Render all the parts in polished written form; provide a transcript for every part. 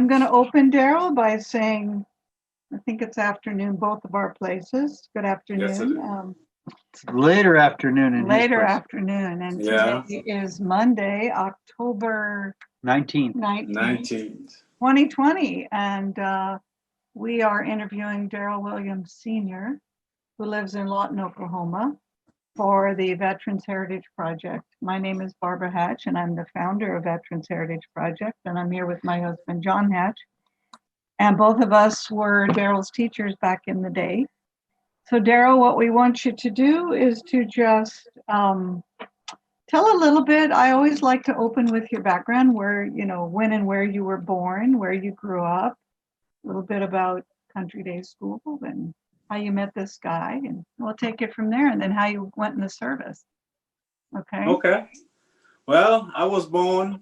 I'm going to open, Darrell, by saying, I think it's afternoon, both of our places. Good Yes, it afternoon. Later afternoon in Later his place. afternoon, and Yeah. today is Monday, October 19th. 19th, 19th. 2020, and we are interviewing Darrell Williams Sr., who lives in Lawton, Oklahoma, for the Veterans Heritage Project. My name is Barbara Hatch, and I'm the founder of Veterans Heritage Project, and I'm here with my husband, John Hatch, and both of us were Darrell's teachers back in the day. So Darrell, what we want you to do is to just tell a little bit. I always like to open with your background, where, when and where you were born, where you grew up, a little bit about Country Day School and how you met this guy, and we'll take it from there, and then how you went in the service. Okay? Okay. Well, I was born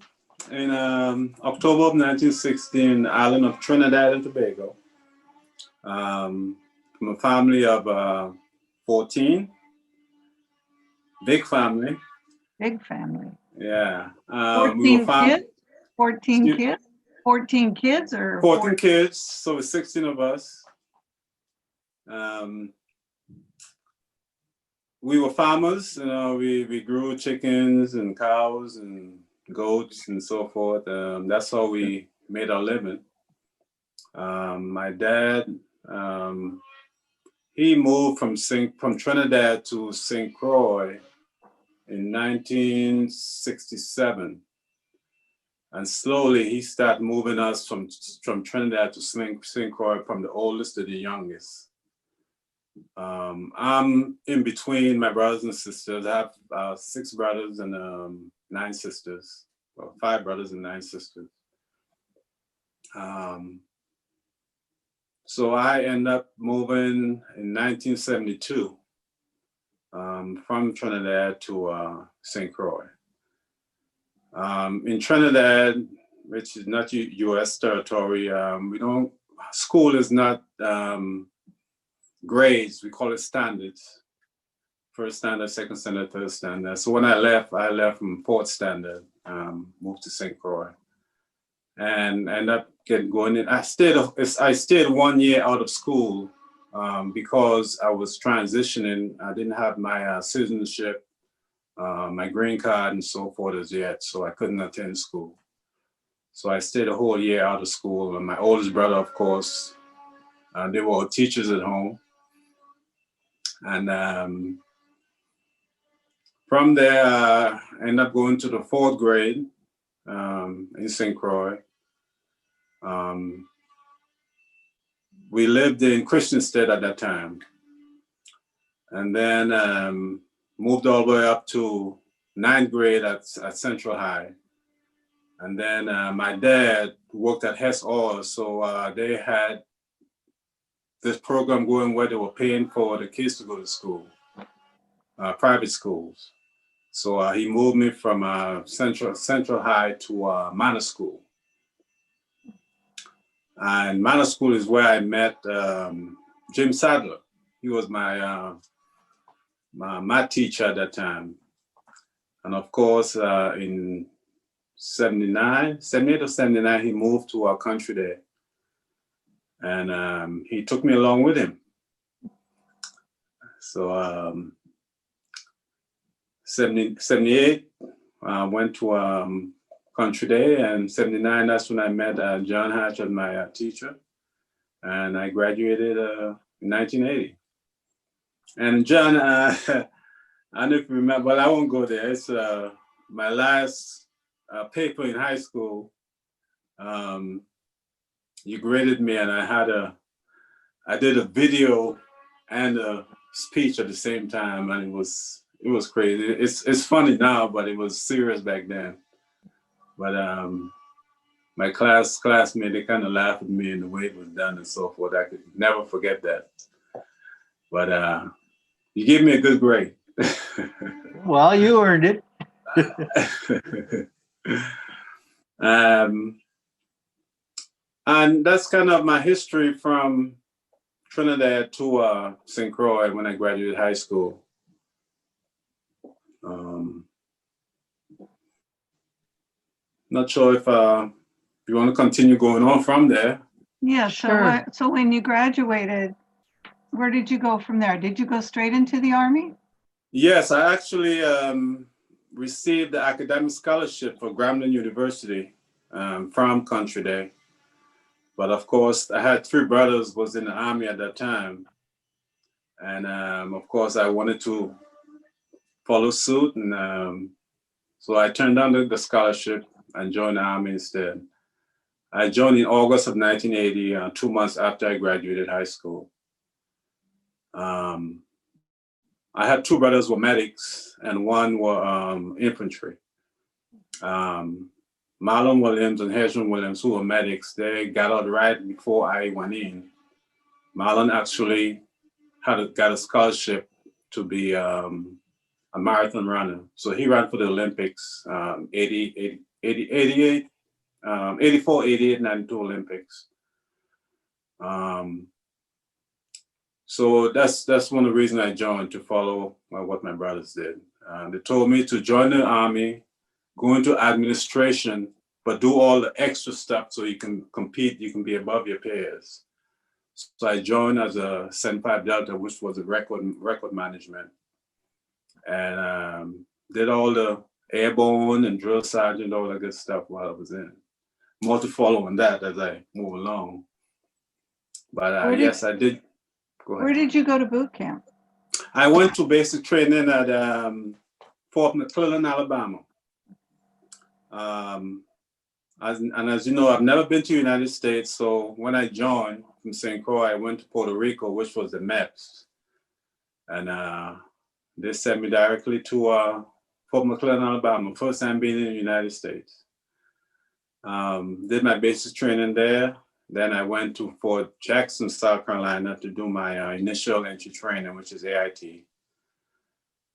in October of 1960 in the island of Trinidad and Tobago. From a family of 14. Big family. Big family. Yeah. 14 kids? 14 kids? 14 kids or 14 kids, so it's 16 of us. We were farmers, we grew chickens and cows and goats and so forth. That's how we made our living. My dad, he moved from Trinidad to St. Croix in 1967. And slowly he started moving us from Trinidad to St. Croix, from the oldest to the youngest. I'm in between my brothers and sisters. I have 6 brothers and 9 sisters. Well, 5 brothers and 9 sisters. So I ended up moving in 1972 from Trinidad to St. Croix. In Trinidad, which is not U.S. territory, school is not grades, we call it standards. First standard, second standard, third standard. So when I left from 4th standard, moved to St. Croix, and ended up going in. I stayed 1 year out of school because I was transitioning. I didn't have my citizenship, my green card and so forth as yet, so I couldn't attend school. So I stayed a whole year out of school, and my oldest brother, of course, they were all teachers at home. And from there, I ended up going to the 4th grade in St. Croix. We lived in Christiansted at that time. And then moved all the way up to 9th grade at Central High. And then my dad worked at Hess Oil, so they had this program going where they were paying for the kids to go to school, private schools. So he moved me from Central High to Manor School. And Manor School is where I met Jim Sadler. He was my math teacher at that time. And of course, in 78 or 79, he moved to our Country Day. And he took me along with him. So 78, went to Country Day, and 79, that's when I met John Hatch as my teacher. And I graduated in 1980. And John, I don't know if you remember, but I won't go there. It's my last paper in high school. You graded me, and I did a video and a speech at the same time, and it was crazy. It's funny now, but it was serious back then. But my classmate, they kind of laughed at me and the way it was done and so forth. I could never forget that. But you gave me a good grade. Well, you earned it. And that's kind of my history from Trinidad to St. Croix when I graduated high school. Not sure if you want to continue going on from there. Yeah, Sure. so when you graduated, where did you go from there? Did you go straight into the Army? Yes, I actually received the academic scholarship for Grambling University from Country Day. But of course, I had three brothers was in the Army at that time. And of course, I wanted to follow suit. And so I turned down the scholarship and joined the Army instead. I joined in August of 1980, 2 months after I graduated high school. I had two brothers who were medics and one were infantry. Marlon Williams and Hezron Williams, who were medics, they got out right before I went in. Marlon actually got a scholarship to be a marathon runner. So he ran for the Olympics, 84, 88, 92 Olympics. So that's one of the reasons I joined, to follow what my brothers did. They told me to join the Army, go into administration, but do all the extra stuff so you can compete, you can be above your peers. So I joined as a 75 Delta, which was a record management, and did all the airborne and drill sergeant, all that good stuff while I was in. More to follow on that as I move along. But yes, I did. Go ahead. Where did you go to boot camp? I went to basic training at Fort McClellan, Alabama. As you know, I've never been to the United States. So when I joined from St. Croix, I went to Puerto Rico, which was the MEPS. And they sent me directly to Fort McClellan, Alabama, first time being in the United States. Did my basic training there. Then I went to Fort Jackson, South Carolina to do my initial entry training, which is AIT.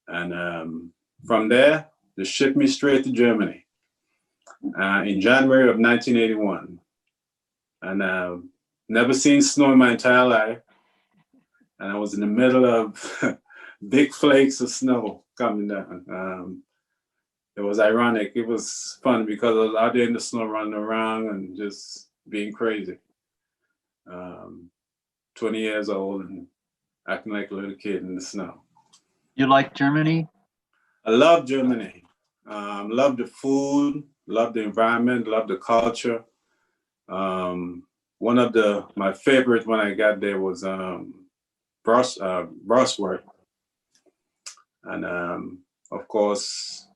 And from there, they shipped me straight to Germany in January of 1981. And never seen snow in my entire life. And I was in the middle of big flakes of snow coming down. It was ironic. It was fun because I was out there in the snow running around and just being crazy. 20 years old and acting like a little kid in the snow. You like Germany? I love Germany. Love the food, love the environment, love the culture. One of my favorite when I got there was Bratwurst. And of course,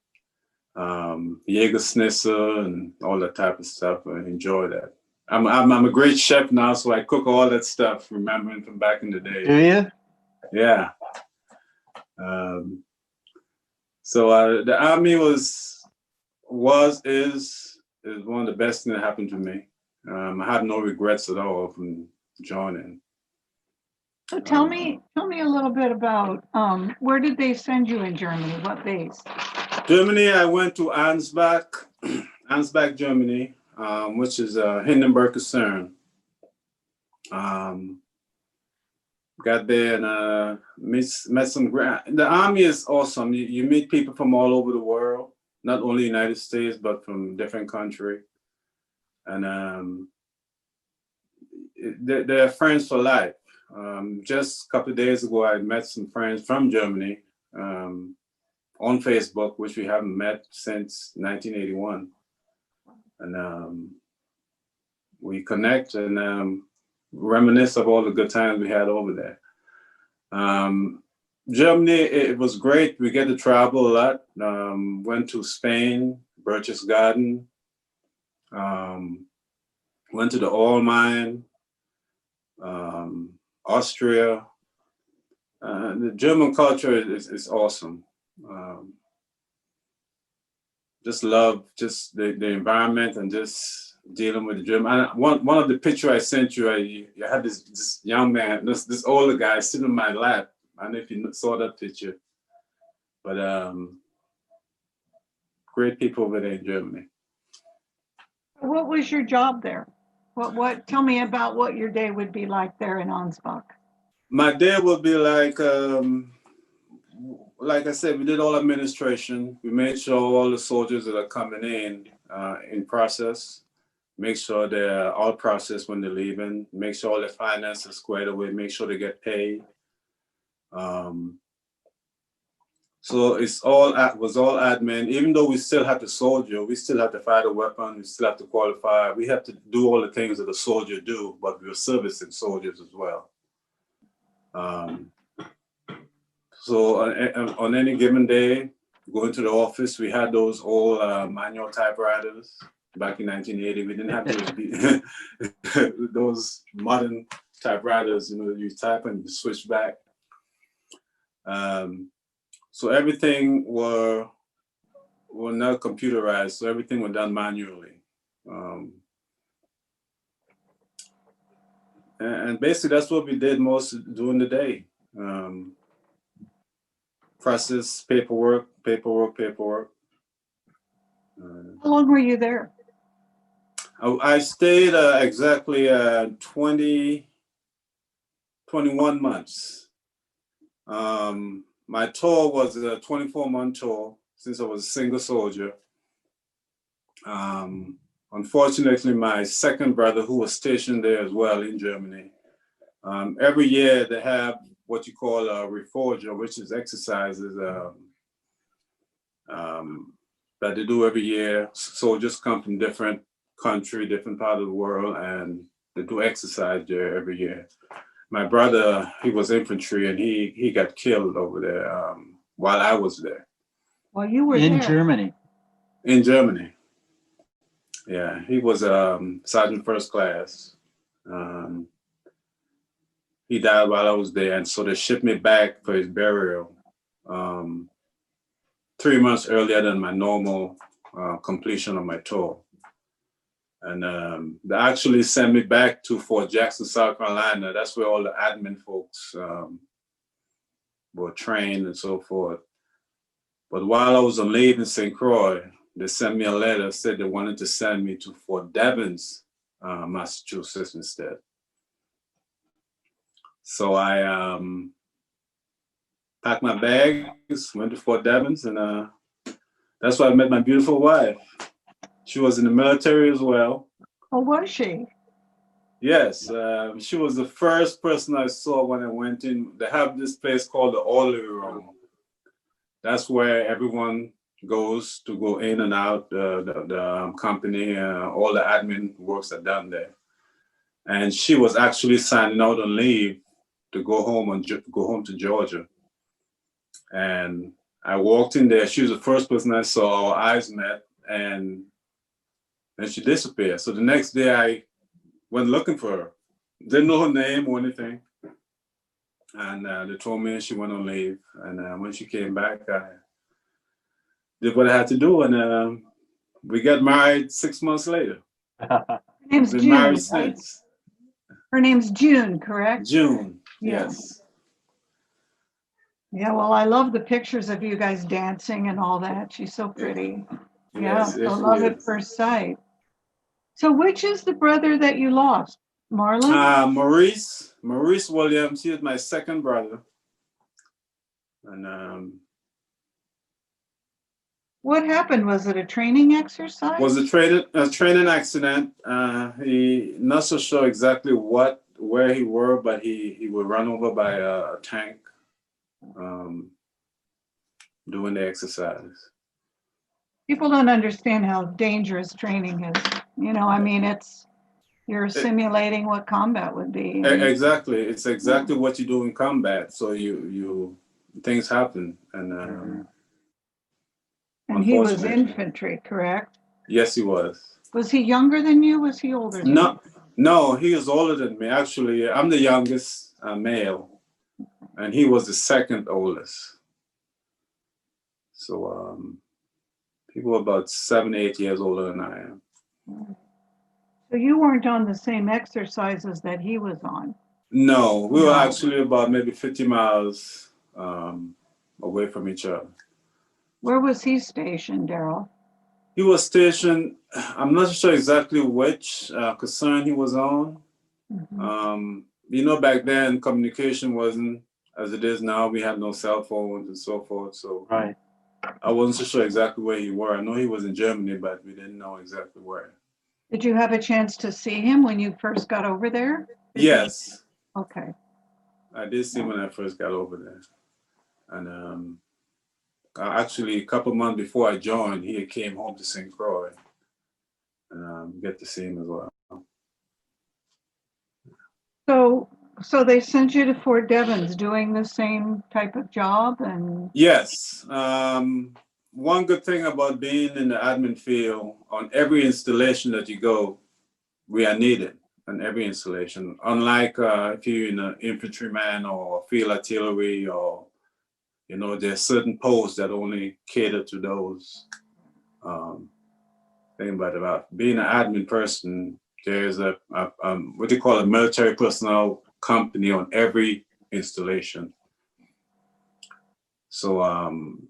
Jägerschnitzel and all that type of stuff. I enjoy that. I'm a great chef now, so I cook all that stuff, remembering from back in the day. Do you? Yeah. So the Army is one of the best things that happened to me. I have no regrets at all from joining. So tell me a little bit about where did they send you in Germany? What base? Germany, I went to Ansbach, Germany, which is Hindenburg Kaserne. Got there and met some. The Army is awesome. You meet people from all over the world, not only United States, but from different countries. And they're friends for life. Just a couple of days ago, I met some friends from Germany on Facebook, which we haven't met since 1981. And we connect and reminisce of all the good times we had over there. Germany, it was great. We get to travel a lot. Went to Spain, Berchtesgaden, went to the oil mine, Austria. The German culture is awesome. Just love the environment and just dealing with the German. And one of the pictures I sent you, you had this young man, this older guy sitting on my lap. I don't know if you saw that picture, but great people over there in Germany. What was your job there? What? Tell me about what your day would be like there in Ansbach. My day would be like I said, we did all administration. We made sure all the soldiers that are coming in process. make sure they're all processed when they're leaving, make sure all their finances are squared away, make sure they get paid. So was all admin. Even though we still have to soldier, we still have to fire the weapon, we still have to qualify. We have to do all the things that a soldier do, but we were servicing soldiers as well. So on any given day, going to the office, we had those old manual typewriters. Back in 1980, we didn't have those modern typewriters. You type and you switch back. So everything were not computerized, so everything was done manually. And basically that's what we did most during the day. Process paperwork. How long were you there? I stayed exactly 21 months. My tour was a 24-month tour since I was a single soldier. Unfortunately, my second brother, who was stationed there as well in Germany, every year they have what you call a reforger, which is exercises that they do every year. Soldiers come from different country, different part of the world, and they do exercise there every year. My brother, he was infantry, and he got killed over there while I was there. Well, you were In there. Germany. In Germany. Yeah, he was Sergeant First Class. He died while I was there, and so they shipped me back for his burial 3 months earlier than my normal completion of my tour. And they actually sent me back to Fort Jackson, South Carolina. That's where all the admin folks were trained and so forth. But while I was on leave in St. Croix, they sent me a letter, said they wanted to send me to Fort Devens, Massachusetts instead. So I packed my bags, went to Fort Devens, and that's where I met my beautiful wife. She was in the military as well. Oh, was she? Yes, she was the first person I saw when I went in. They have this place called the orderly room. That's where everyone goes to go in and out. The company, all the admin works are done there. And she was actually signing out on leave to go home to Georgia. And I walked in there. She was the first person I saw. Our eyes met, and then she disappeared. So the next day I went looking for her. Didn't know her name or anything. And they told me she went on leave. And when she came back, I did what I had to do. And we got married 6 months later. Her name's Been June, married right? since. Her name's June, correct? June, Yeah. yes. Yeah, well, I love the pictures of you guys dancing and all that. She's so pretty. Yeah, Yes, so yes, she love at is. first sight. So which is the brother that you lost? Marlon? Maurice Williams, he is my second brother. And What happened? Was it a training exercise? was a training accident. He not so sure exactly where he were, but he was run over by a tank doing the exercise. People don't understand how dangerous training is. I mean, you're simulating what combat would be. Exactly, it's exactly what you do in combat. So you things happen, and he was unfortunately. infantry, correct? Yes, he was. Was he younger than you? Was he older than you? No, he is older than me. Actually, I'm the youngest male, and he was the second oldest. So people about 7, 8 years older than I am. So you weren't on the same exercises that he was on? No, we were No. actually about maybe 50 miles away from each other. Where was he stationed, Darrell? He was stationed, I'm not sure exactly which concern he was on. Mm-hmm. Back then communication wasn't as it is now. We had no cell phones and so forth. So Right. I wasn't so sure exactly where he were. I know he was in Germany, but we didn't know exactly where. Did you have a chance to see him when you first got over there? Yes, Okay. I did see him when I first got over there. And actually, a couple months before I joined, he came home to St. Croix. And get to see him as well. So they sent you to Fort Devens doing the same type of job and Yes. One good thing about being in the admin field, on every installation that you go, we are needed on every installation. Unlike if you're in an infantryman or field artillery, or there's certain posts that only cater to those. Thing about being an admin person, there's a what they call a military personnel company on every installation. So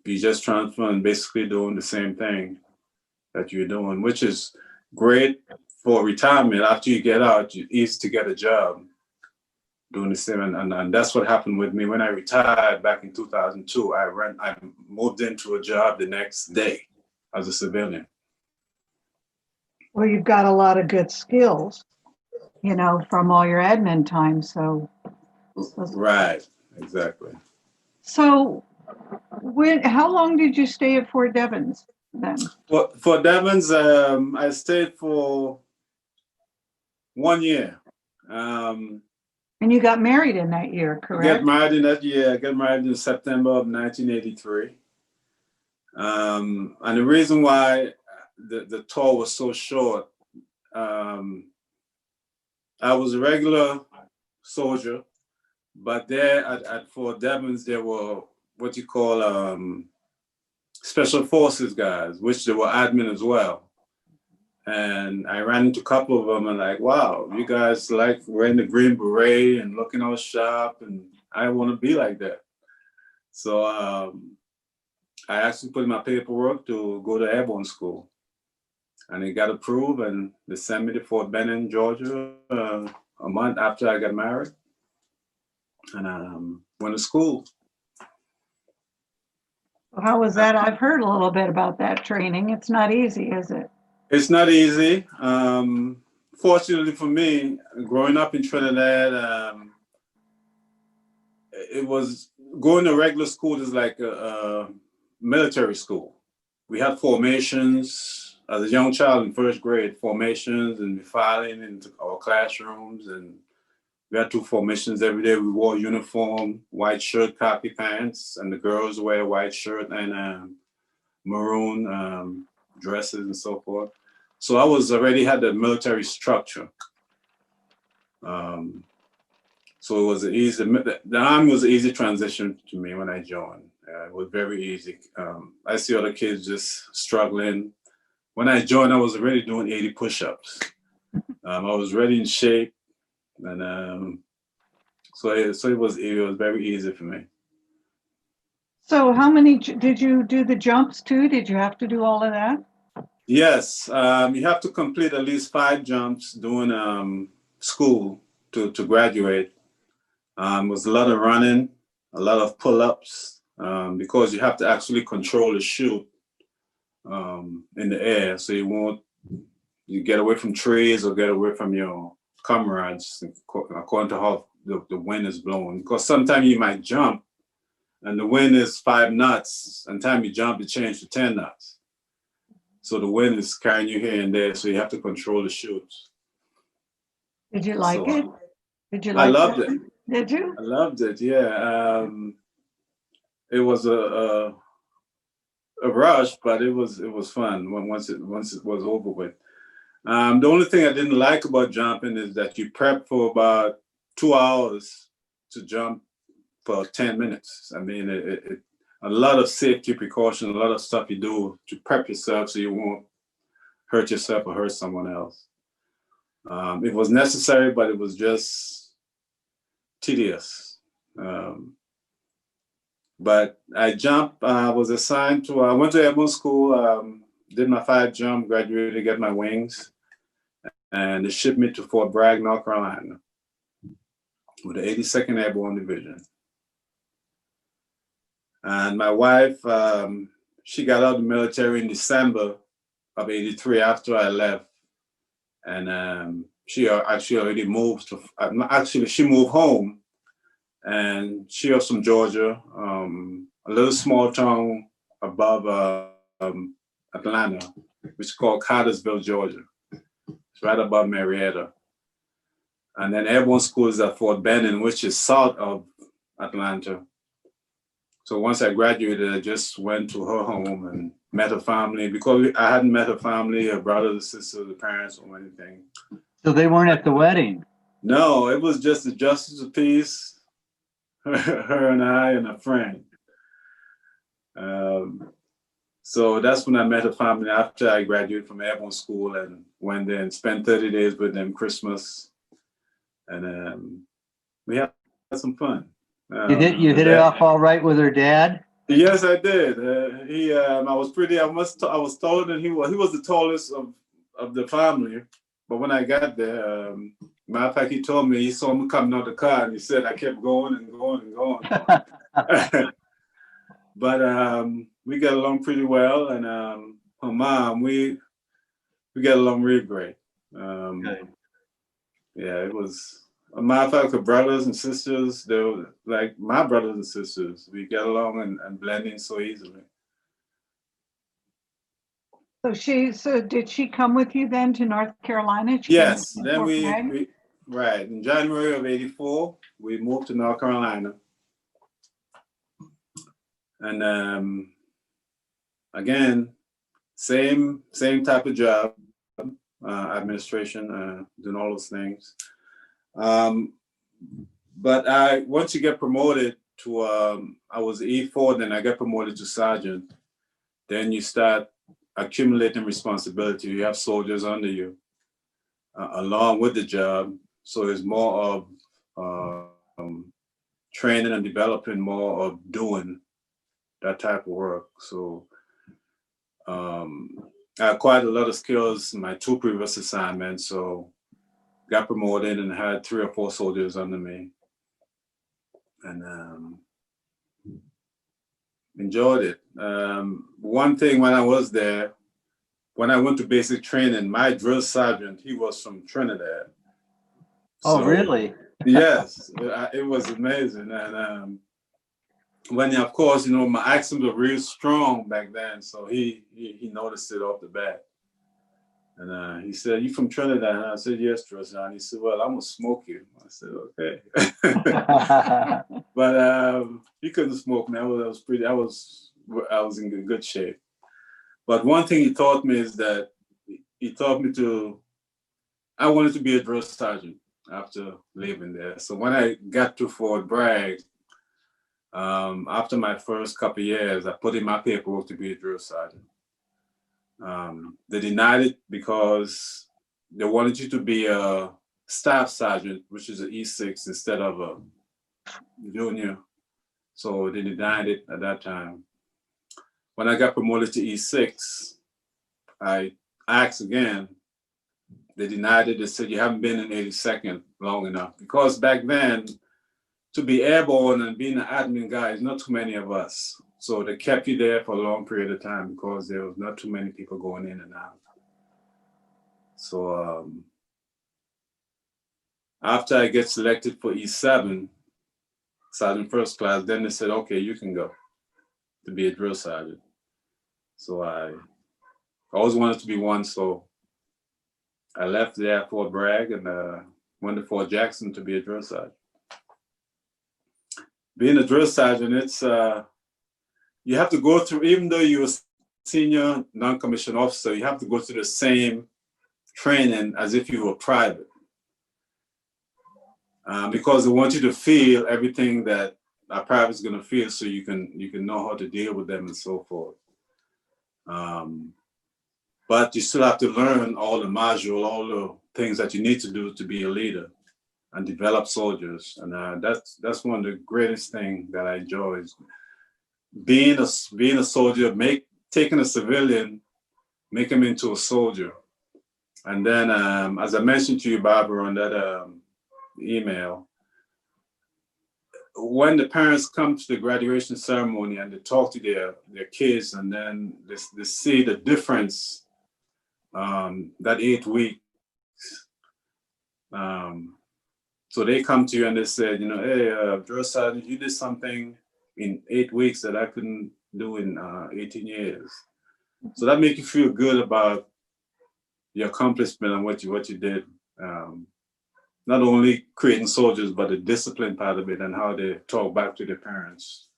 you just transfer and basically doing the same thing that you're doing, which is great for retirement. After you get out, it's easy to get a job doing the same. And that's what happened with me. When I retired back in 2002, I moved into a job the next day as a civilian. well, you've got a lot of good skills, from all your admin time. So Right, exactly. So how long did you stay at Fort Devens then? For Devens, I stayed for 1 year. And you got married in that year, I correct? got married in that year. I got married in September of 1983. And the reason why the tour was so short, I was a regular soldier, but there at Fort Devens, there were what you call special forces guys, which they were admin as well. And I ran into a couple of them and like, wow, you guys like wearing the green beret and looking all sharp, and I want to be like that. So I actually put in my paperwork to go to airborne school, and it got approved, and they sent me to Fort Benning, Georgia, a month after I got married, and went to school. How was that? I've heard a little bit about that training. It's not easy, is it? It's not easy. Fortunately for me, growing up in Trinidad, it was going to regular school is like a military school. We had formations as a young child in first grade, formations and filing into our classrooms, and we had 2 formations every day. We wore uniform, white shirt, khaki pants, and the girls wear white shirt and maroon dresses and so forth. So I was already had the military structure. So it was easy. The army was an easy transition to me when I joined. It was very easy. I see other kids just struggling. When I joined, I was already doing 80 push-ups. I was already in shape, and so it was very easy for me. So how many did you do the jumps too? Did you have to do all of that? Yes, you have to complete at least 5 jumps during school to graduate. It was a lot of running, a lot of pull-ups, because you have to actually control the chute in the air, so you get away from trees or get away from your comrades according to how the wind is blowing. Because sometimes you might jump and the wind is 5 knots, and time you jump, it changes to 10 knots. So the wind is carrying you here and there, so you have to control the chutes. Did you like it? Did you I like loved it? Did you? I loved it. Yeah, it was a rush, but it was fun once it was over with. The only thing I didn't like about jumping is that you prep for about 2 hours to jump for 10 minutes. I mean, a lot of safety precautions, a lot of stuff you do to prep yourself so you won't hurt yourself or hurt someone else. It was necessary, but it was just tedious. But I jumped, was assigned to, I went to airborne school, did my 5 jump, graduated, got my wings, and they shipped me to Fort Bragg, North Carolina, with the 82nd Airborne Division. And my wife, she got out of the military in December of '83 after I left. and she actually already moved to. Actually, she moved home, and she was from Georgia, a little small town above Atlanta, which is called Cartersville, Georgia. It's right above Marietta. And then everyone's school is at Fort Benning, which is south of Atlanta. So once I graduated, I just went to her home and met her family, because I hadn't met her family, her brothers, her sisters, her parents, or anything. So they weren't at the wedding? No, it was just a justice of peace, her and I and a friend. So that's when I met her family after I graduated from Airborne School, and went there and spent 30 days with them Christmas. And we had some fun. You hit it off all right with her dad? Yes, I did. I was taller than he was. He was the tallest of the family. But when I got there, matter of fact, he told me he saw me coming out the car, and he said I kept going and going and going. But we got along pretty well, and her mom, we get along really great. Good. Yeah, it was. A matter of fact, her brothers and sisters, they were like my brothers and sisters. We get along and blend in so easily. So did she come with you then to North Carolina? She came Yes, to then Fort we Bragg? right in January of '84, we moved to North Carolina, and again, same type of job, administration, doing all those things. But once you get promoted to I was E4, then I got promoted to sergeant. Then you start accumulating responsibility. You have soldiers under you, along with the job. So it's more of training and developing, more of doing that type of work. So I acquired a lot of skills in my 2 previous assignments. So got promoted and had 3 or 4 soldiers under me, and enjoyed it. One thing when I was there, when I went to basic training, my drill sergeant, he was from Trinidad. Oh, really? Yes, it was amazing. And when, of course, my accent was real strong back then, so he noticed it off the bat. And he said, "You from Trinidad?" And I said, "Yes, Drill Sergeant." He said, "Well, I'm gonna smoke you." I said, "Okay." But he couldn't smoke me. I was in good shape. But one thing he taught me is that he taught me I wanted to be a drill sergeant after living there. So when I got to Fort Bragg, after my first couple of years, I put in my paperwork to be a drill sergeant. They denied it because they wanted you to be a staff sergeant, which is an E6 instead of a junior. So they denied it at that time. When I got promoted to E6, I asked again. They denied it. They said, "You haven't been in 82nd long enough." Because back then, to be airborne and being an admin guy, is not too many of us. So they kept you there for a long period of time because there was not too many people going in and out. So after I get selected for E7, Sergeant First Class, then they said, "Okay, you can go to be a drill sergeant." So I always wanted to be one, so I left there at Fort Bragg and went to Fort Jackson to be a drill sergeant. Being a drill sergeant, it's you have to go through, even though you're a senior non-commissioned officer, you have to go through the same training as if you were private, because they want you to feel everything that a private is going to feel, so you can know how to deal with them and so forth. But you still have to learn all the module, all the things that you need to do to be a leader and develop soldiers. And that's one of the greatest things that I enjoy is being a soldier, taking a civilian, make him into a soldier. And then, as I mentioned to you, Barbara, on that email, when the parents come to the graduation ceremony and they talk to their kids, and then they see the difference that 8 weeks So they come to you and they said, hey, drill sergeant, you did something in 8 weeks that I couldn't do in 18 years. So that makes you feel good about your accomplishment and what you did. Not only creating soldiers, but the discipline part of it and how they talk back to their parents.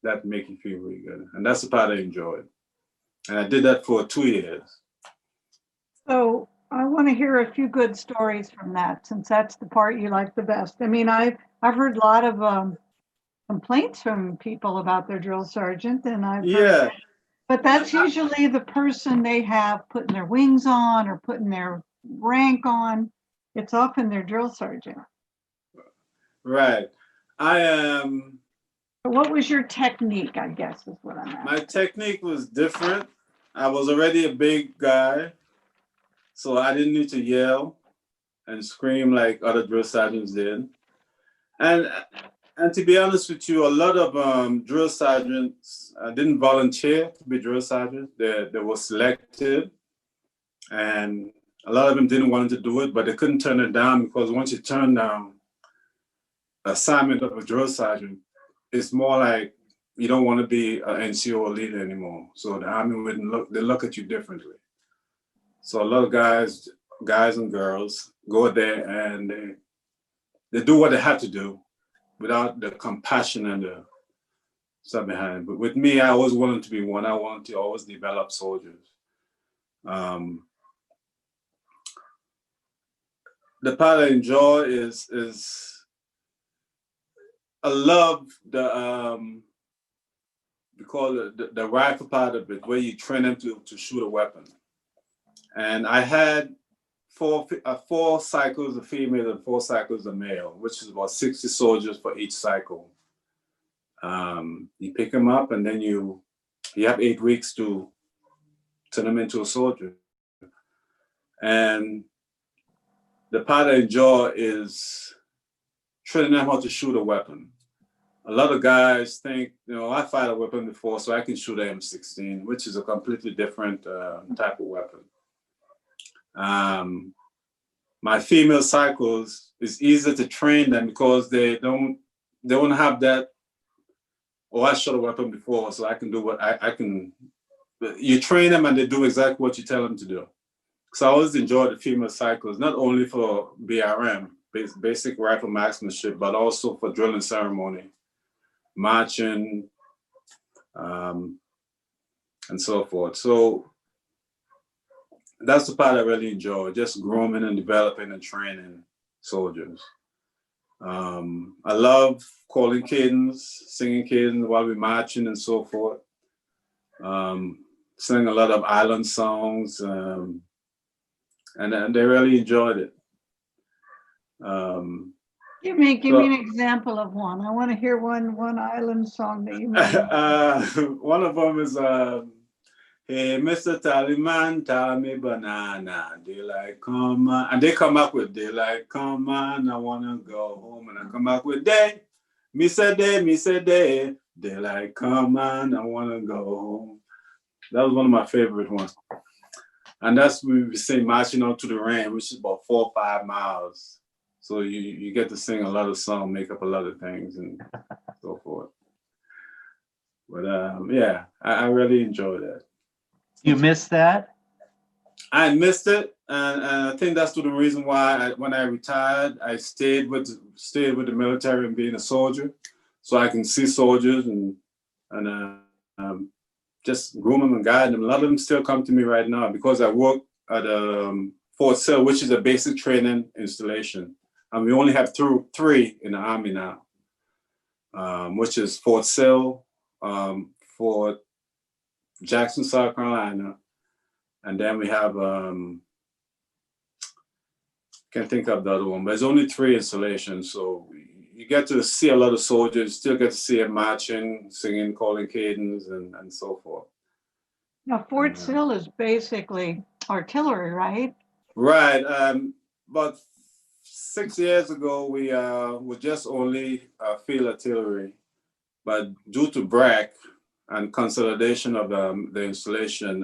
That make you feel really good. And that's the part I enjoyed. And I did that for 2 years. So I want to hear a few good stories from that, since that's the part you like the best. I mean, I've heard a lot of complaints from people about their drill sergeant, and I've heard, but that's usually the person they have putting their wings on or putting their rank on. It's often their drill sergeant. Right. I am. What was your technique, I guess, is what I'm asking. My technique was different. I was already a big guy, so I didn't need to yell and scream like other drill sergeants did. And to be honest with you, a lot of drill sergeants didn't volunteer to be drill sergeants. They were selected, and a lot of them didn't want to do it, but they couldn't turn it down, because once you turn down assignment of a drill sergeant, it's more like you don't want to be an NCO leader anymore. So the Army wouldn't they look at you differently. So a lot of guys and girls go there and they do what they have to do without the compassion and the stuff behind it. But with me, I always wanted to be one. I wanted to always develop soldiers. The part I enjoy is I love we call it the rifle part of it, where you train them to shoot a weapon. And I had four cycles of female and 4 cycles of male, which is about 60 soldiers for each cycle. You pick them up, and then you have 8 weeks to turn them into a soldier. And the part I enjoy is training them how to shoot a weapon. A lot of guys think, I fired a weapon before, so I can shoot an M16, which is a completely different type of weapon. My female cycles, is easier to train them because they don't have that, I shot a weapon before, so I can do what I can. You train them and they do exactly what you tell them to do. So I always enjoy the female cycles, not only for BRM, basic rifle marksmanship, but also for drilling ceremony, marching, and so forth. So that's the part I really enjoy, just grooming and developing and training soldiers. I love calling cadence, singing cadence while we're marching and so forth. Sing a lot of island songs, and they really enjoyed it. Give me an example of one. I want to hear one island song that you made. One of them is hey, Mr. Tallyman, tell me banana, daylight come on. And they come up with daylight come on, I wanna go home. And I come up with day, me say day, daylight come on, I wanna go home. That was one of my favorite ones. And that's when we sing marching out to the rain, which is about 4 or 5 miles. So you get to sing a lot of songs, make up a lot of things and so forth. But yeah, I really enjoyed that. You missed that? I missed it, and I think that's the reason why when I retired, I stayed with the military and being a soldier, so I can see soldiers and just groom them and guide them. A lot of them still come to me right now because I work at Fort Sill, which is a basic training installation, and we only have 3 in the Army now, which is Fort Sill, Fort Jackson, South Carolina, and then we have can't think of the other one, but there's only 3 installations, so you get to see a lot of soldiers, still get to see them marching, singing, calling cadence, and so forth. Now, Fort Sill is basically artillery, right? Right. About 6 years ago, we were just only field artillery, but due to BRAC and consolidation of the installation,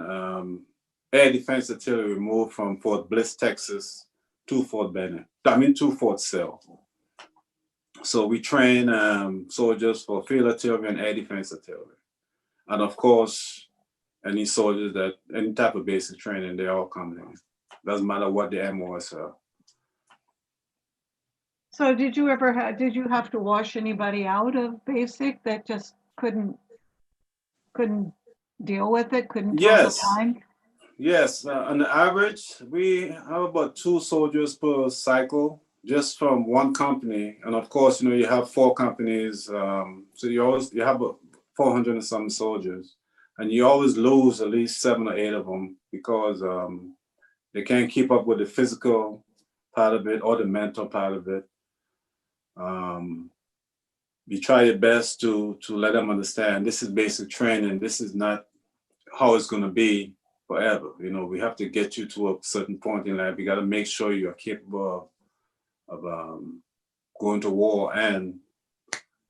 air defense artillery moved from Fort Bliss, Texas, to Fort Benning. I mean, to Fort Sill. So we train soldiers for field artillery and air defense artillery. And of course, any soldiers that, any type of basic training, they all come in. Doesn't matter what the MOS are. So did you have to wash anybody out of basic that just couldn't deal with it, couldn't toll the Yes, line? yes. On the average, we have about 2 soldiers per cycle, just from one company. And of course, you know, you have 4 companies, so you have 400 and some soldiers, and you always lose at least 7 or 8 of them because they can't keep up with the physical part of it or the mental part of it. You try your best to let them understand this is basic training. This is not how it's going to be forever. You know, we have to get you to a certain point in life. You got to make sure you are capable of going to war and,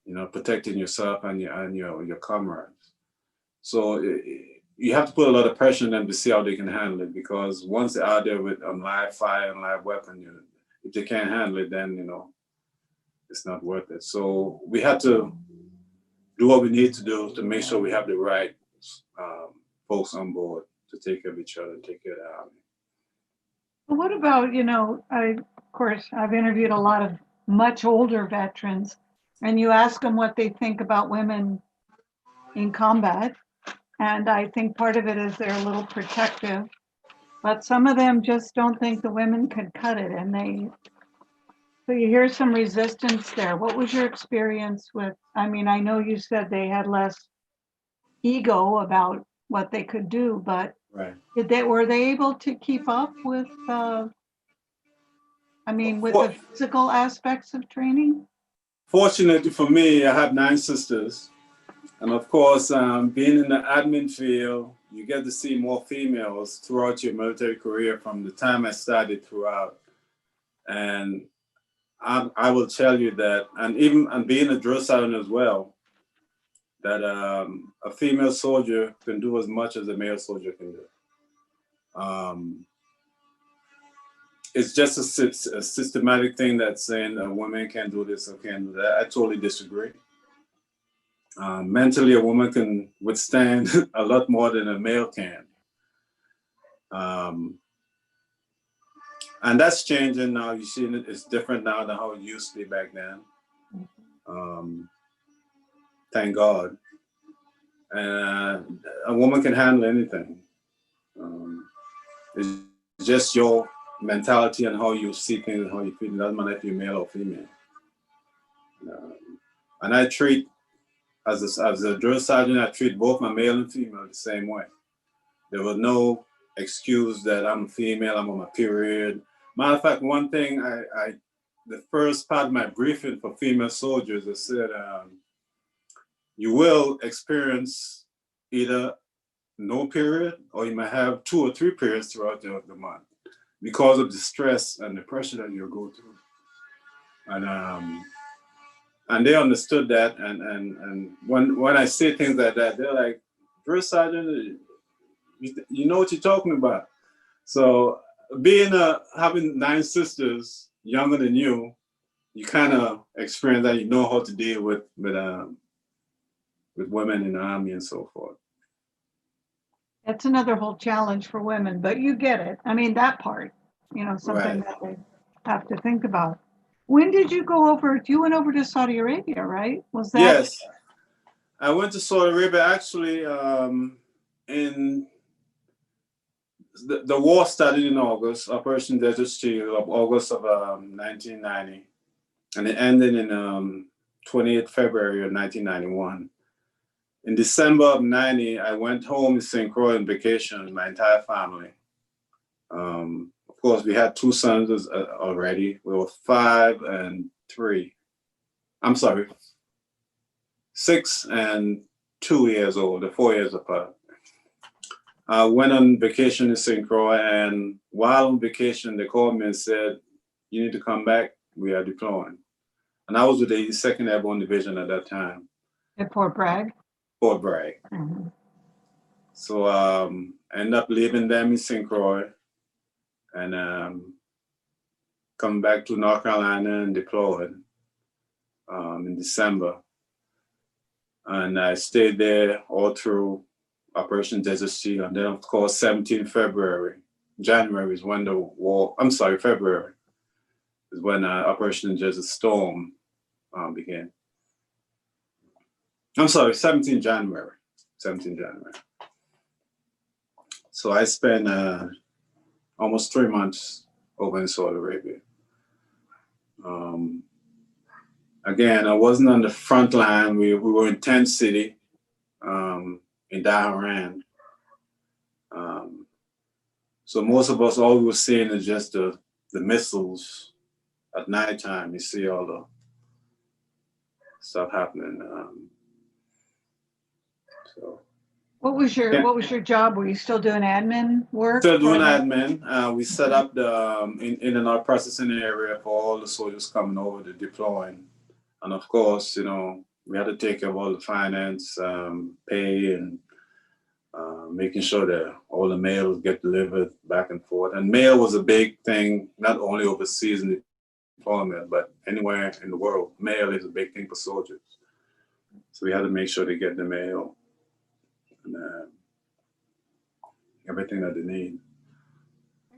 you know, protecting yourself and your comrades. So you have to put a lot of pressure on them to see how they can handle it, because once they're out there with live fire and live weapon, if they can't handle it, then, you know, it's not worth it. So we had to do what we need to do to make sure we have the right folks on board to take care of each other, take care of the army. Well, what about, you know, of course, I've interviewed a lot of much older veterans, and you ask them what they think about women in combat. And I think part of it is they're a little protective, but some of them just don't think the women could cut it. So you hear some resistance there. What was your experience with, I mean, I know you said they had less ego about what they could do, but Right. were they able to keep up with, with the physical aspects of training? Fortunately for me, I have 9 sisters. And of course, being in the admin field, you get to see more females throughout your military career from the time I started throughout. And I will tell you that, and being a drill sergeant as well, that a female soldier can do as much as a male soldier can do. It's just a systematic thing that's saying a woman can't do this or can't do that. I totally disagree. Mentally, a woman can withstand a lot more than a male can. And that's changing now. You see, it's different now than how it used to be back then. Thank God. And a woman can handle anything. It's just your mentality and how you see things and how you feel. It doesn't matter if you're male or female. And I treat, as a drill sergeant, I treat both my male and female the same way. There was no excuse that I'm female, I'm on my period. Matter of fact, one thing the first part of my briefing for female soldiers, I said, you will experience either no period, or you might have 2 or 3 periods throughout the month because of the stress and the pressure that you go through. And they understood that. And when I say things like that, they're like, drill sergeant, you know what you're talking about. So having 9 sisters younger than you kind of experience that. You know how to deal with women in the army and so forth. That's another whole challenge for women, but you get it. I mean, that part, you know, something Right. that they have to think about. When did you go over? You went over to Saudi Arabia, right? Was that? Yes, I went to Saudi Arabia actually. In the war started in August, Operation Desert Shield, of August of 1990, and it ended in 28th February of 1991. In December of 90, I went home to St. Croix on vacation with my entire family. Of course, we had 2 sons already. We were 5 and 3. I'm sorry, 6 and 2 years old. They're 4 years apart. I went on vacation in St. Croix, and while on vacation, they called me and said, "You need to come back. We are deploying." And I was with the 82nd Airborne Division at that time. At Fort Bragg? Fort Bragg. Mm-hmm. So I ended up leaving them in St. Croix, and coming back to North Carolina and deployed in December. And I stayed there all through Operation Desert Shield. And then, of course, 17 February, January is when the war, I'm sorry, February is when Operation Desert Storm began. I'm sorry, 17 January. So I spent almost 3 months over in Saudi Arabia. Again, I wasn't on the front line. We were in Tent City in Darrell. So most of us, all we were seeing is just the missiles at nighttime. You see all the stuff happening. So What was your job? Were you still doing admin work? still doing admin. We set up the in and out processing area for all the soldiers coming over to deploying. And of course, you know, we had to take care of all the finance, pay, and making sure that all the mails get delivered back and forth. And mail was a big thing, not only overseas in deployment, but anywhere in the world. Mail is a big thing for soldiers. So we had to make sure they get the mail and everything that they need.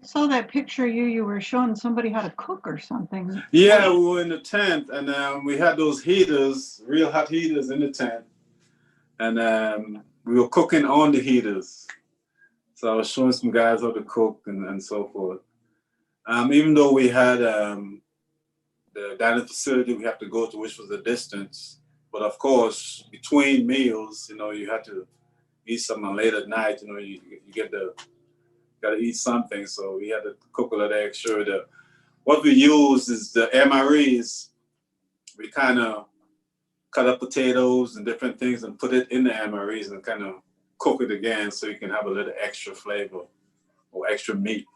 I saw that picture you were showing somebody how to cook or something. Yeah, we were in the tent, and we had those heaters, real hot heaters in the tent, and we were cooking on the heaters. So I was showing some guys how to cook and so forth. Even though we had the dining facility we have to go to, which was a distance, but of course, between meals, you know, you had to eat something late at night. You know, you gotta eat something, so we had to cook a little extra. What we use is the MREs. We kind of cut up potatoes and different things and put it in the MREs and kind of cook it again so you can have a little extra flavor or extra meat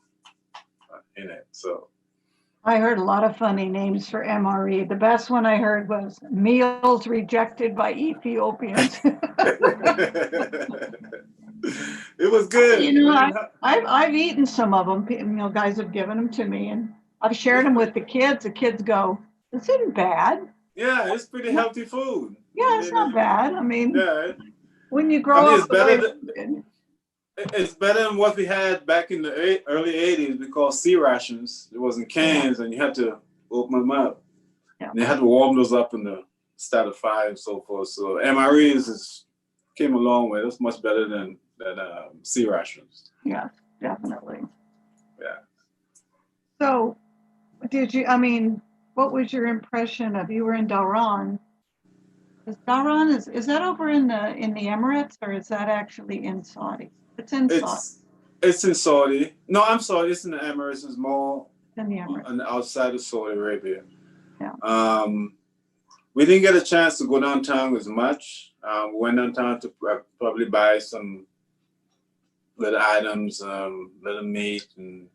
in it. So I heard a lot of funny names for MRE. The best one I heard was meals rejected by Ethiopians. it was good. You know, I've eaten some of them. You know, guys have given them to me, and I've shared them with the kids. The kids go, "This isn't bad." Yeah, it's pretty healthy food. Yeah, it's not bad. I mean, yeah, when you grow it's up, the better. way It's better than what we had back in the early '80s. We called sea rations. It was in cans, and you had to open them up. Yeah. And you had to warm those up in the start of fire and so forth. So MREs came a long way. That's much better than sea rations. Yeah, definitely. Yeah. So, I mean, what was your impression of, you were in Darrell? Is that over in the Emirates, or is that actually in Saudi? It's in Saudi. It's in Saudi. No, I'm sorry. It's in the Emirates. It's more In the Emirates. on the outside of Saudi Arabia. Yeah. We didn't get a chance to go downtown as much. We went downtown to probably buy some little items, little meat and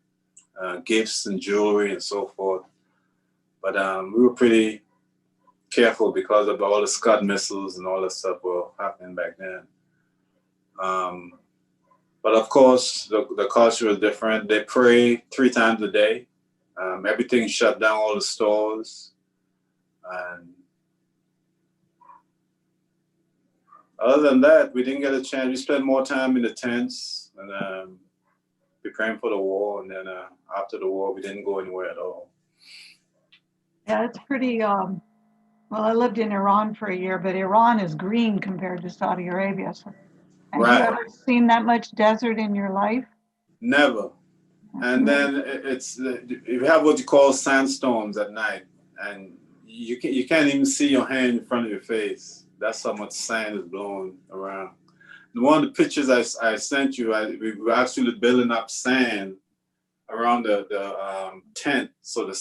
gifts and jewelry and so forth. But we were pretty careful because of all the Scud missiles and all that stuff were happening back then. But of course, the culture is different. They pray 3 times a day. Everything shut down, all the stores. And other than that, we didn't get a chance. We spent more time in the tents and preparing for the war. And then after the war, we didn't go anywhere at all. Yeah, it's pretty, well, I lived in Iran for a year, but Iran is green compared to Saudi Arabia. So, have you ever seen that much desert in your life? Never. And then you have what you call sandstorms at night, and you can't even see your hand in front of your face. That's how much sand is blowing around. And one of the pictures I sent you, we were actually building up sand around the tent, so the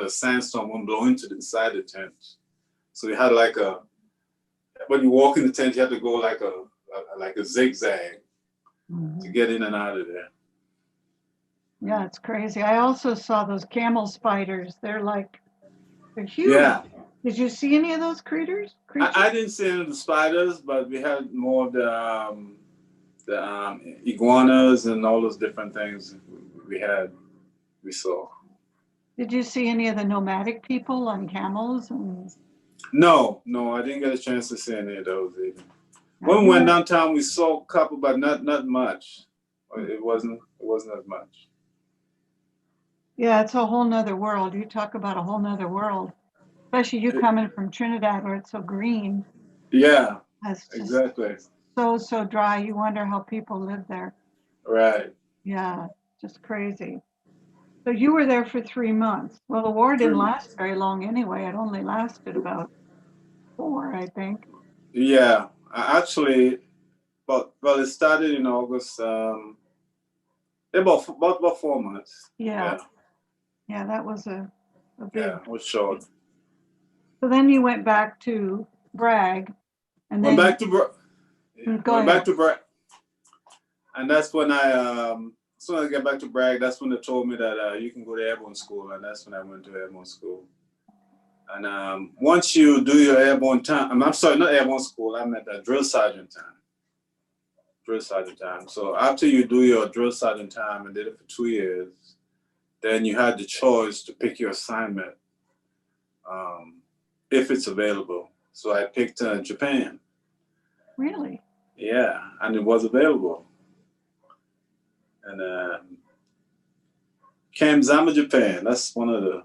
sandstorm won't blow into the inside the tent. So we had when you walk in the tent, you have to go like a zigzag to get in and out of there. Yeah, it's crazy. I also saw those camel spiders. They're huge. Yeah. Did you see any of those creatures? I didn't see any of the spiders, but we had more of the iguanas and all those different things we saw. Did you see any of the nomadic people on camels? And No, I didn't get a chance to see any of those either. When we went downtown, we saw a couple, but not much. It wasn't as much. Yeah, it's a whole nother world. You talk about a whole nother world, especially you coming from Trinidad where it's so green. Yeah, It's just exactly. so dry. You wonder how people live there. Right. Yeah, just crazy. So you were there for 3 months. Well, the war didn't last very long anyway. It only lasted about 4, I think. Yeah, actually, but well, it started in August. About 4 months. Yeah, yeah, that was a big. It was short. So then you went back to Bragg, and Went then back to go went back ahead. to Bragg, and that's when as soon as I get back to Bragg, that's when they told me that you can go to airborne school, and that's when I went to airborne school. And once you do your airborne time, I'm sorry, not airborne school. I meant drill sergeant time. Drill sergeant time. So after you do your drill sergeant time and did it for 2 years, then you had the choice to pick your assignment if it's available. So I picked Japan. Really? Yeah, and it was available. And Kamzama, Japan. That's one of the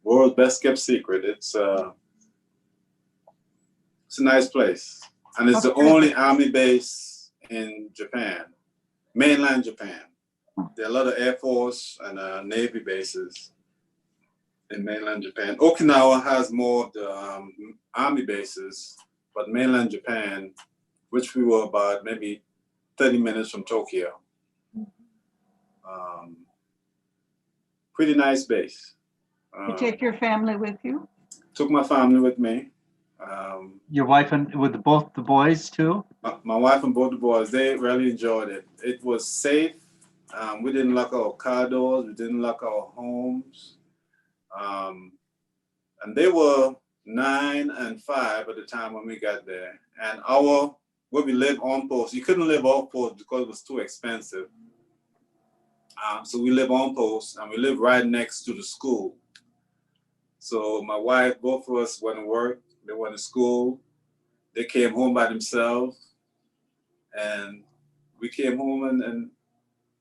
world's best kept secret. It's a nice place, and it's the only army base in Japan, mainland Japan. There are a lot of Air Force and Navy bases in mainland Japan. Okinawa has more of the army bases, but mainland Japan, which we were about maybe 30 minutes from Tokyo. Pretty nice base. You take your family with you? Took my family with me. Your wife and with both the boys too? My wife and both the boys, they really enjoyed it. It was safe. We didn't lock our car doors. We didn't lock our homes. And they were 9 and 5 at the time when we got there. And where we lived on post, you couldn't live off post because it was too expensive. So we live on post, and we live right next to the school. So my wife, both of us went to work. They went to school. They came home by themselves, and we came home, and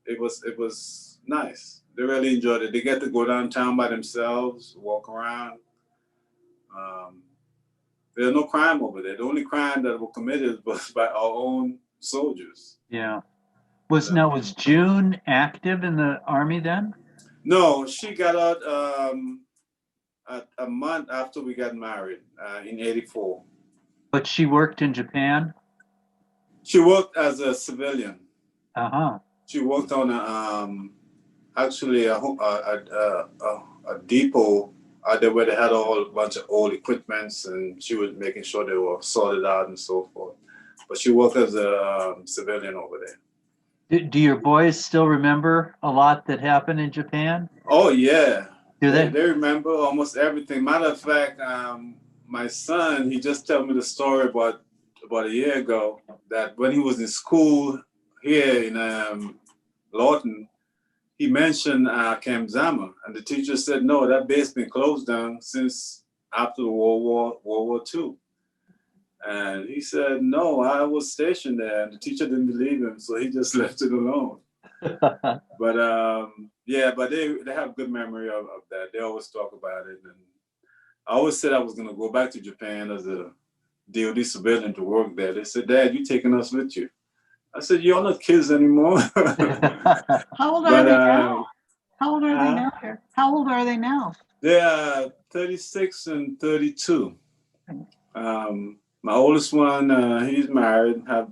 it was nice. They really enjoyed it. They get to go downtown by themselves, walk around. There's no crime over there. The only crime that was committed was by our own soldiers. Yeah. Was June active in the army then? No, she got out a month after we got married in '84. But she worked in Japan? She worked as a civilian. Uh-huh. She worked on actually a depot out there where they had a whole bunch of old equipments, and she was making sure they were sorted out and so forth. But she worked as a civilian over there. Do your boys still remember a lot that happened in Japan? Oh yeah. Do they? They remember almost everything. Matter of fact, my son, he just told me the story about a year ago that when he was in school here in Lawton, he mentioned Kamzama, and the teacher said, no, that base been closed down since after the World War II. And he said, no, I was stationed there, and the teacher didn't believe him, so he just left it alone. But yeah, but they have good memory of that. They always talk about it, and I always said I was going to go back to Japan as a DoD civilian to work there. They said, Dad, you taking us with you? I said, you're not kids anymore. How old are they now? How old are they now? How old are they now? They are 36 and 32. My oldest one, he's married, have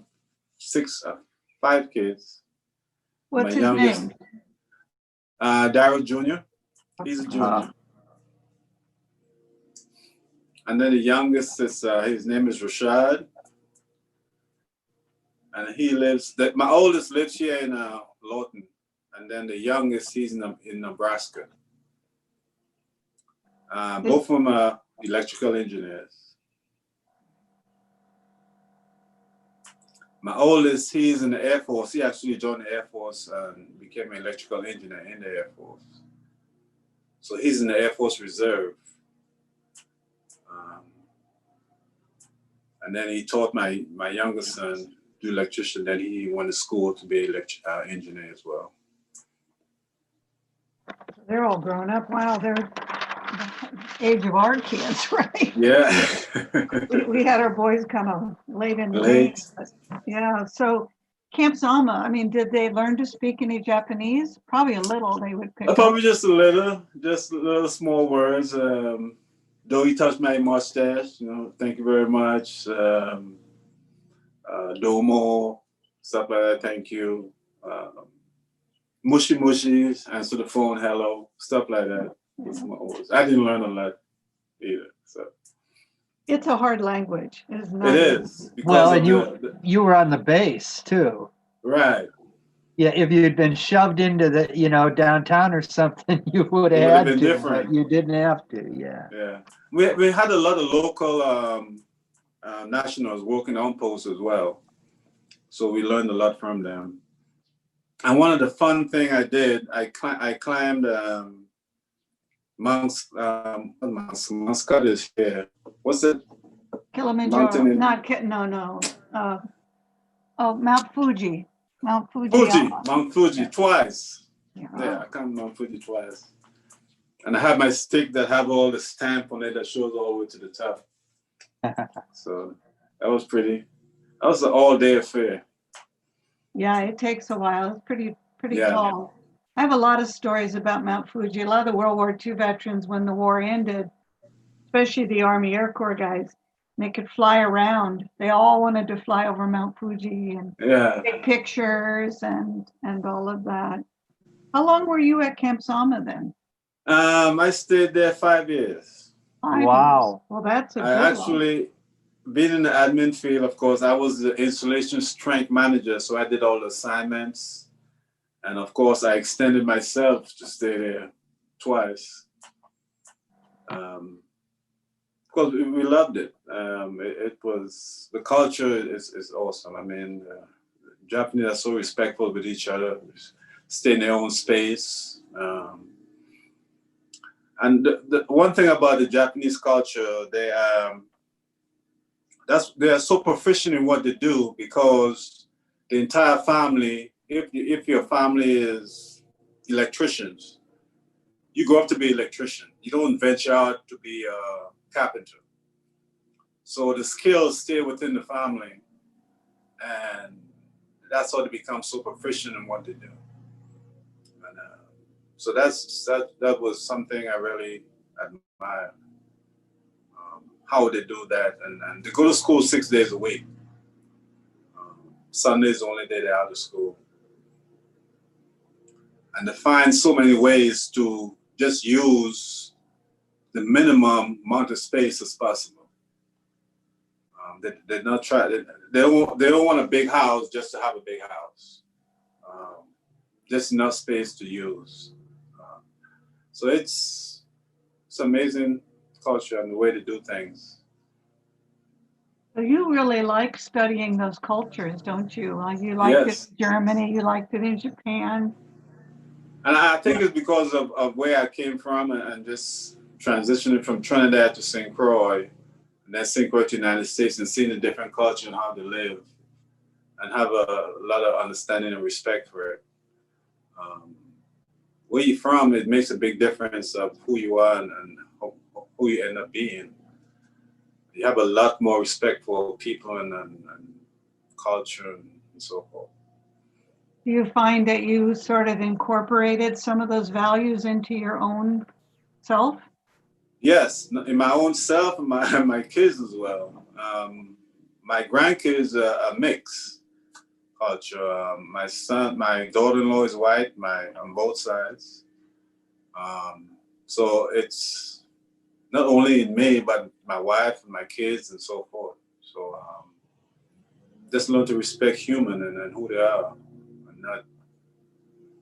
5 kids. What's his name? Darrell Jr. He's a junior. And then the youngest is his name is Rashad, and he lives. My oldest lives here in Lawton, and then the youngest he's in Nebraska. Both of them are electrical engineers. My oldest, he's in the Air Force. He actually joined the Air Force and became an electrical engineer in the Air Force. So he's in the Air Force Reserve. And then he taught my youngest son do electrician. Then he went to school to be an engineer as well. They're all grown up. Wow, they're the age of our kids, right? Yeah. We had our boys kind of late in the Late. game. But yeah, so Camp Zama, I mean, did they learn to speak any Japanese? Probably a little, they would pick up. Probably just a little small words. Though he touched my mustache, thank you very much. Domo, stuff like that, thank you. Mushy mushy, answer the phone, hello, stuff like that. That's my words. I didn't learn a lot either. So It's a hard language. It is not. it is. Well, and you were on the base too. Right. Yeah, if you'd been shoved into the, downtown or something, you would have had been to, different. but you didn't have to. Yeah. Yeah. We had a lot of local nationals working on posts as well. So we learned a lot from them. And one of the fun thing I did, I climbed Mount Scottish here. What's it? Kilimanjaro, Mountain no. Mount Fuji. Mount Fuji twice. Yeah. Yeah, I climbed Mount Fuji twice. And I have my stick that have all the stamp on it that shows all the way to the top. So that was pretty. That was an all-day affair. Yeah, it takes a while. It's pretty Yeah. tall. I have a lot of stories about Mount Fuji. A lot of the World War II veterans, when the war ended, especially the Army Air Corps guys, they could fly around. They all wanted to fly over Mount Fuji and take pictures and all of that. How long were you at Camp Zama then? I stayed there 5 years. 5 years. Wow. Well, that's a good I actually, being in the admin field, of course, I was the installation strength manager, so I did all the assignments. And of course, I extended myself to stay there twice. Because we loved it. It was, the culture is awesome. I mean, Japanese are so respectful with each other, stay in their own space. And the one thing about the Japanese culture, they are so proficient in what they do, because the entire family, if your family is electricians, you grow up to be an electrician. You don't venture out to be a carpenter. So the skills stay within the family, and that's how they become so proficient in what they do. And, so that was something I really admire. How they do that, and they go to school 6 days a week. Sunday's the only day they're out of school. And they find so many ways to just use the minimum amount of space as possible. They're not trying. They don't want a big house just to have a big house. Just enough space to use. So it's amazing culture and the way to do things. So you really like studying those cultures, don't you? Like you liked it in Germany, you liked it in Japan. And I think it's because of where I came from and just transitioning from Trinidad to St. Croix, and then St. Croix to the United States, and seeing the different culture and how they live, and have a lot of understanding and respect for it. Where you're from, it makes a big difference of who you are and who you end up being. You have a lot more respect for people and culture and so forth. Do you find that you sort of incorporated some of those values into your own self? Yes, in my own self and my kids as well. My grandkids are a mix culture. My daughter-in-law is white, on both sides. So it's not only in me, but my wife and my kids and so forth. So just learn to respect human and who they are, and not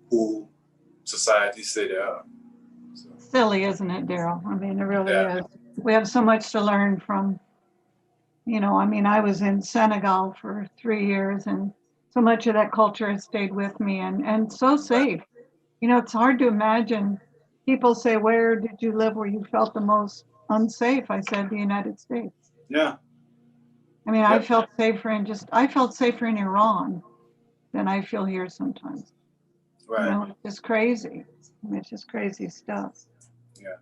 who society say they are. So. Silly, isn't it, Darrell? I mean, it really is. We have so much to learn from, I was in Senegal for 3 years, and so much of that culture has stayed with me, and so safe. It's hard to imagine People say, where did you live where you felt the most unsafe? I said, the United States. Yeah. I mean, I Yep. felt safer I felt safer in Iran than I feel here sometimes. You Right. know, it's just crazy. I mean, it's just crazy stuff. Yeah.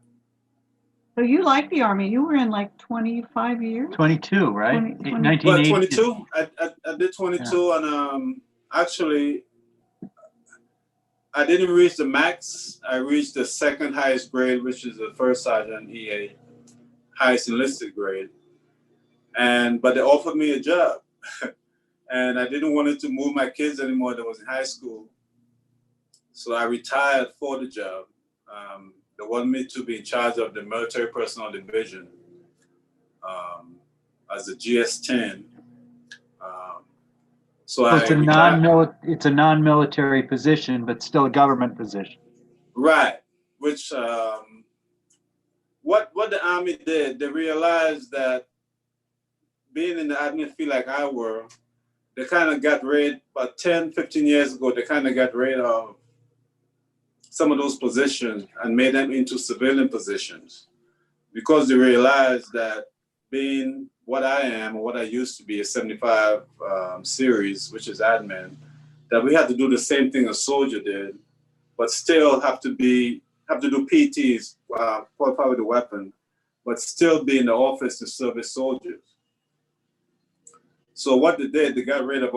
So you like the Army. You were in like 25 years? 22, right? 20. 1980. 22. I did 22, and actually, I didn't reach the max. I reached the second highest grade, which is the first sergeant EA, highest enlisted grade. But they offered me a job, and I didn't want to move my kids anymore. That was in high school, so I retired for the job. They wanted me to be in charge of the military personnel division um, as a GS-10. Um, so So it's I a retired. non-military position, but still a government position. Right. Which what the Army did, they realized that being in the admin field like I were, they kind of got rid, about 10, 15 years ago, they kind of got rid of some of those positions and made them into civilian positions because they realized that being what I am or what I used to be, a 75 series, which is admin, that we had to do the same thing a soldier did, but still have to do PTs, qualify with the weapon, but still be in the office to service soldiers. So what they did, they got rid of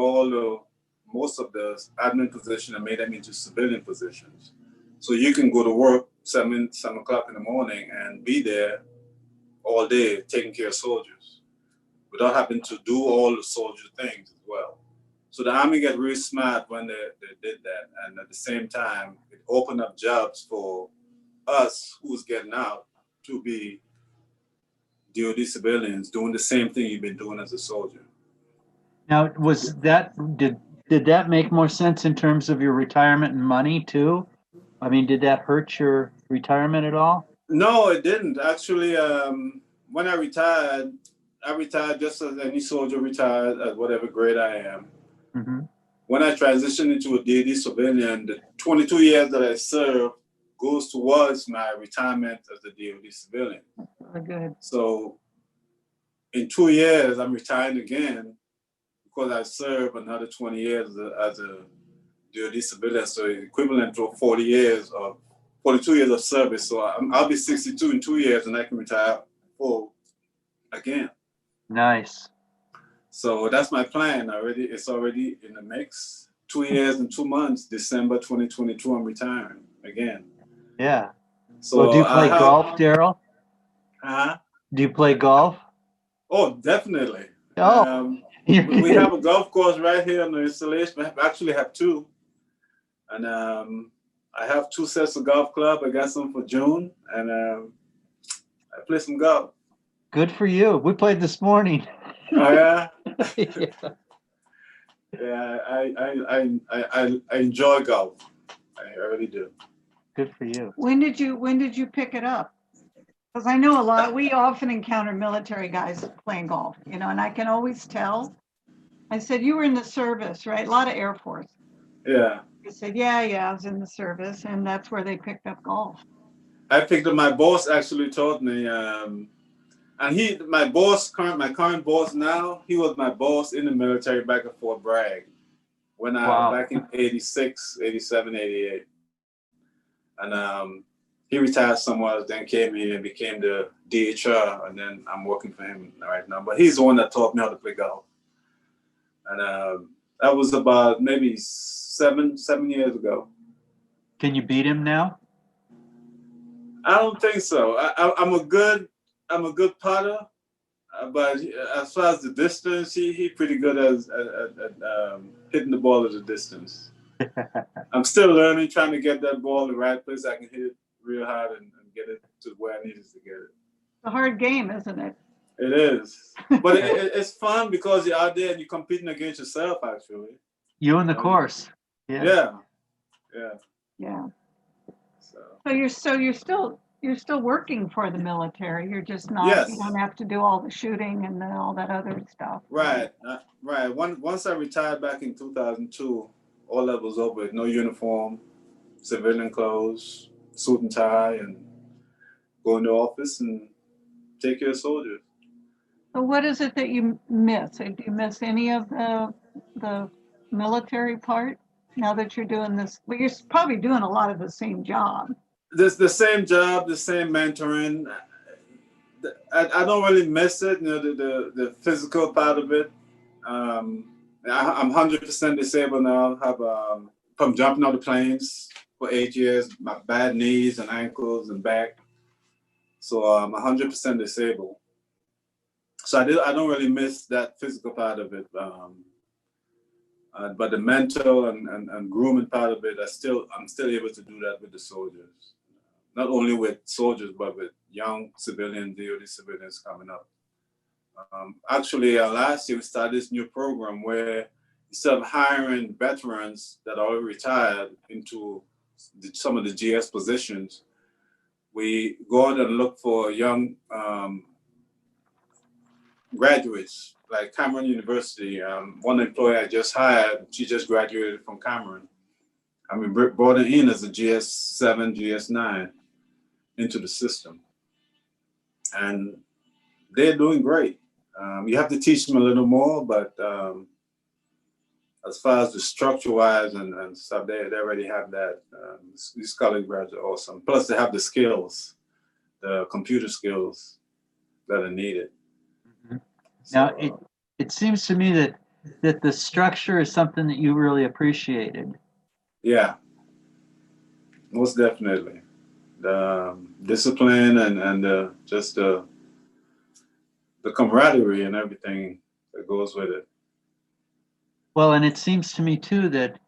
most of the admin position and made them into civilian positions. So you can go to work 7 o'clock in the morning and be there all day taking care of soldiers without having to do all the soldier things as well. So the Army got really smart when they did that. And at the same time, it opened up jobs for us who's getting out to be DOD civilians doing the same thing you've been doing as a soldier. Now, did that make more sense in terms of your retirement and money too? I mean, did that hurt your retirement at all? No, it didn't. Actually, when I retired just as any soldier retired at whatever grade I am. Mm-hmm. When I transitioned into a DoD civilian, the 22 years that I served goes towards my retirement as a DoD civilian. Really good. So in 2 years, I'm retiring again because I served another 20 years as a DoD civilian. So equivalent to 42 years of service. So I'll be 62 in 2 years and I can retire full again. Nice. So that's my plan already. It's already in the mix. 2 years and 2 months, December 2022, I'm retiring again. Yeah. So Well, do you play golf, Darrell? Huh? Do you play golf? Oh, definitely. Oh, We have a golf course right here on the installation. I actually have two. And I have 2 sets of golf club. I got some for June. And I play some golf. Good for you. We played this morning. Oh, yeah? Yeah. Yeah, I enjoy golf. I really do. Good for you. When did you pick it up? Because I know we often encounter military guys playing golf, you know, and I can always tell. I said, you were in the service, right? A lot of Air Force. Yeah. He said, yeah, I was in the service, and that's where they picked up golf. I picked up, my boss actually taught me, and my current boss now, he was my boss in the military back at Fort Bragg back in 86, 87, 88. And he retired somewhere else, then came here and became the DHR, and then I'm working for him right now. But he's the one that taught me how to play golf. And that was about maybe seven years ago. Can you beat him now? I don't think so. I'm a good putter, but as far as the distance, he pretty good at hitting the ball at a distance. I'm still learning, trying to get that ball in the right place. I can hit it real hard and get it to where I needed to get it. It's a hard game, isn't it? It is, but it's fun because you're out there and you're competing against yourself. Actually, You and the course. Yeah. Yeah. So you're still working for the military. You're just not. Yes. You don't have to do all the shooting and then all that other stuff. Right. Once I retired back in 2002, all that was over. No uniform, civilian clothes, suit and tie and go in the office and take care of soldiers. So what is it that you miss? Do you miss any of the military part now that you're doing this? Well, you're probably doing a lot of the same job. This the same job, the same mentoring. I don't really miss it, you know, the physical part of it. I'm 100% disabled now. Have from jumping out of planes for 8 years, my bad knees and ankles and back. So I'm 100% disabled. So I don't really miss that physical part of it. But the mental and grooming part of it, I'm still able to do that with the soldiers. Not only with soldiers, but with young civilian, DoD civilians coming up. Actually, last year we started this new program where instead of hiring veterans that are already retired into some of the GS positions, we go out and look for young graduates, like Cameron University. One employee I just hired, she just graduated from Cameron. And we brought her in as a GS7, GS9 into the system. And they're doing great. You have to teach them a little more, but as far as the structure-wise and stuff, they already have that. These college graduates are awesome. Plus, they have the skills, the computer skills that are needed. Mm-hmm. Now, it seems to me that the structure is something that you really appreciated. Yeah, most definitely. The discipline and just the camaraderie and everything that goes with it. Well, and it seems to me too that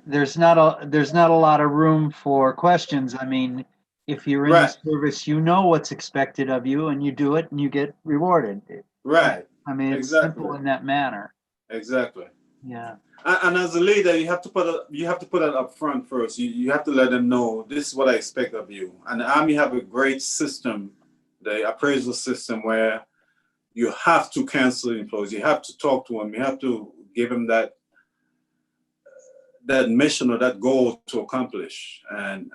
there's not a lot of room for questions. I mean, if you're in the service, you know what's expected of you, and you do it, and you get rewarded. Right. I mean, it's simple in that manner. Exactly. Yeah. And as a leader, you have to put that up front first. You have to let them know this is what I expect of you. And the Army have a great system, the appraisal system, where you have to cancel employees. You have to talk to them. You have to give them that mission or that goal to accomplish. And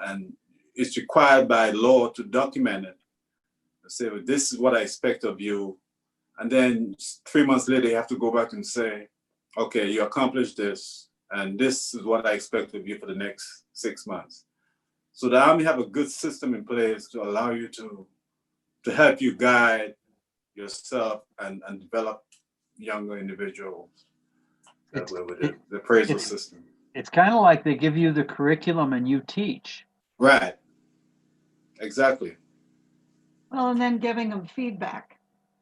it's required by law to document it. Say, well, this is what I expect of you. And then 3 months later, you have to go back and say, okay, you accomplished this, and this is what I expect of you for the next 6 months. So the Army have a good system in place to allow you to help you guide yourself and develop younger individuals that way with the appraisal system. It's kind of like they give you the curriculum and you teach. Right. Exactly. Well, and then giving them feedback.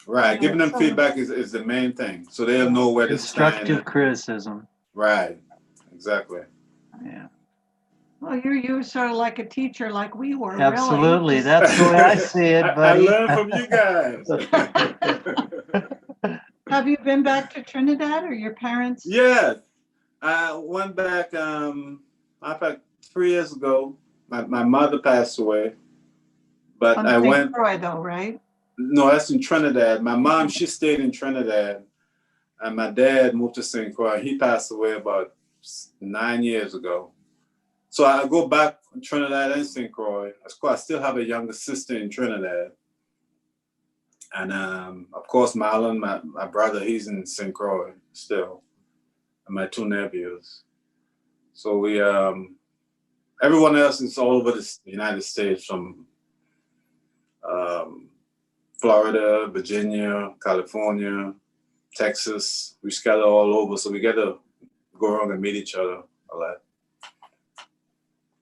Right. Giving them feedback is the main thing. So they'll know where to stand. Constructive criticism. Right. Exactly. Yeah. Well, you're sort of like a teacher, like we were. Absolutely. Really. That's the way I see it, buddy. I learned from you guys. Have you been back to Trinidad, or your parents? Yeah. I went back, about 3 years ago. My mother passed away, but On I St. went. Croix, though, right? No, that's in Trinidad. My mom, she stayed in Trinidad, and my dad moved to St. Croix. He passed away about 9 years ago. So I go back to Trinidad and St. Croix. I still have a younger sister in Trinidad. And of course, Marlon, my brother, he's in St. Croix still. And my 2 nephews. So we, everyone else is all over the United States, from Florida, Virginia, California, Texas. We scatter all over, so we get to go around and meet each other a lot.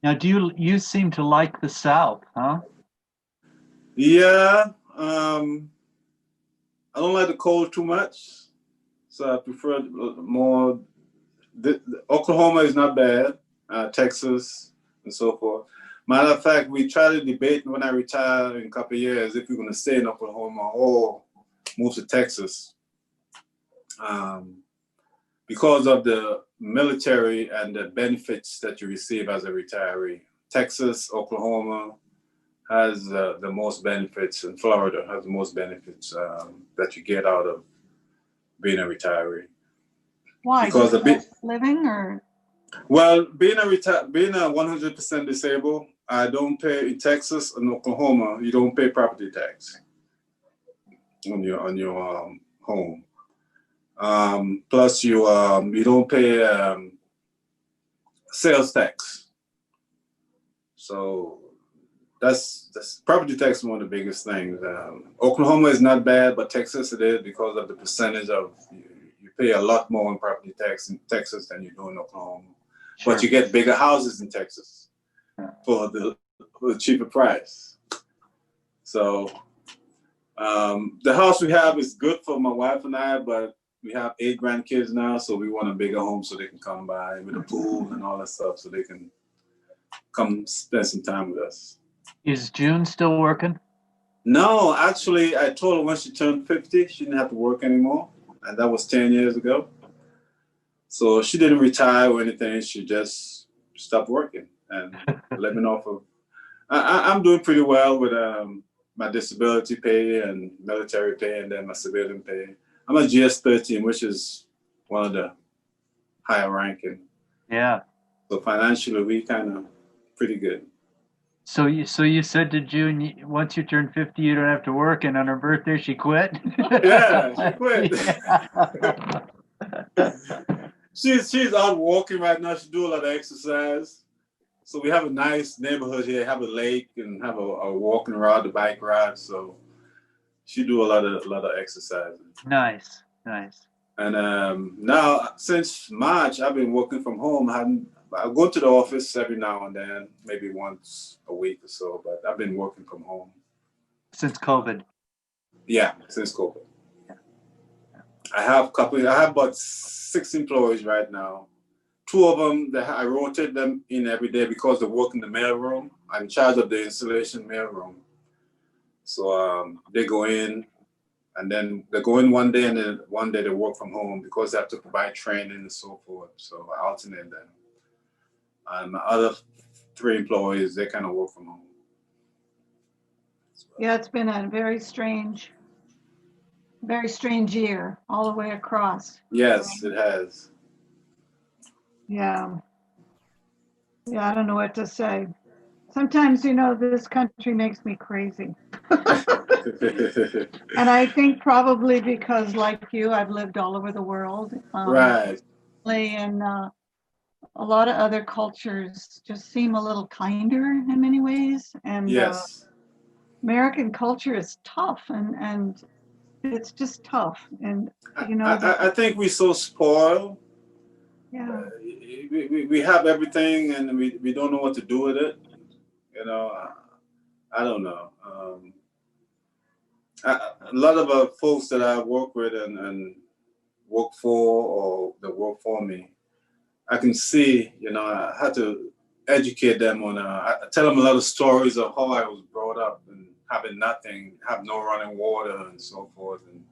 Now, you seem to like the South, huh? Yeah, I don't like the cold too much, so I prefer more. Oklahoma is not bad, Texas and so forth. Matter of fact, we try to debate when I retire in a couple of years if we're going to stay in Oklahoma or move to Texas, because of the military and the benefits that you receive as a retiree. Texas, Oklahoma has the most benefits, and Florida has the most benefits that you get out of being a retiree. Why? Because Just living, or? Well, being a 100% disabled, I don't pay in Texas and Oklahoma. You don't pay property tax on your home. Plus, you don't pay sales tax. So that's property tax is one of the biggest things. Oklahoma is not bad, but Texas it is because of the percentage of you pay a lot more in property tax in Texas than you do in Oklahoma. Sure. But you get bigger houses in Texas for the cheaper price. So the house we have is good for my wife and I, but we have 8 grandkids now, so we want a bigger home so they can come by with a pool and all that stuff, so they can come spend some time with us. Is June still working? No, actually, I told her when she turned 50, she didn't have to work anymore, and that was 10 years ago. So she didn't retire or anything. She just stopped working and let me know for. I'm doing pretty well with my disability pay and military pay, and then my civilian pay. I'm a GS-13, which is one of the higher ranking. Yeah. So financially, we kind of pretty good. So you said to June, once you turn 50, you don't have to work, and on her birthday, she quit? Yeah, she quit. Yeah. She's out walking right now. She do a lot of exercise. So we have a nice neighborhood here. Have a lake and have a walking ride, a bike ride. So she do a lot of exercise. Nice. And now since March, I've been working from home. I go to the office every now and then, maybe once a week or so. But I've been working from home Since COVID. Yeah, since COVID. I have about 6 employees right now. 2 of them, I rotate them in every day because they work in the mail room. I'm in charge of the installation mail room. So they go in, and then they go in one day, and then one day they work from home because they have to provide training and so forth. So I alternate them. And my other 3 employees, they kind of work from home. Yeah, it's been a very strange year all the way across. Yes, it has. Yeah. Yeah, I don't know what to say. Sometimes, this country makes me crazy. And I think probably because, like you, I've lived all over the world. Right. And a lot of other cultures just seem a little kinder in many ways. And Yes. American culture is tough, and it's just tough. And, I think we're so spoiled. Yeah. We have everything, and we don't know what to do with it. I don't know. A lot of folks that I work with and work for, or that work for me, I can see, I had to educate them on, I tell them a lot of stories of how I was brought up and having nothing, have no running water and so forth. And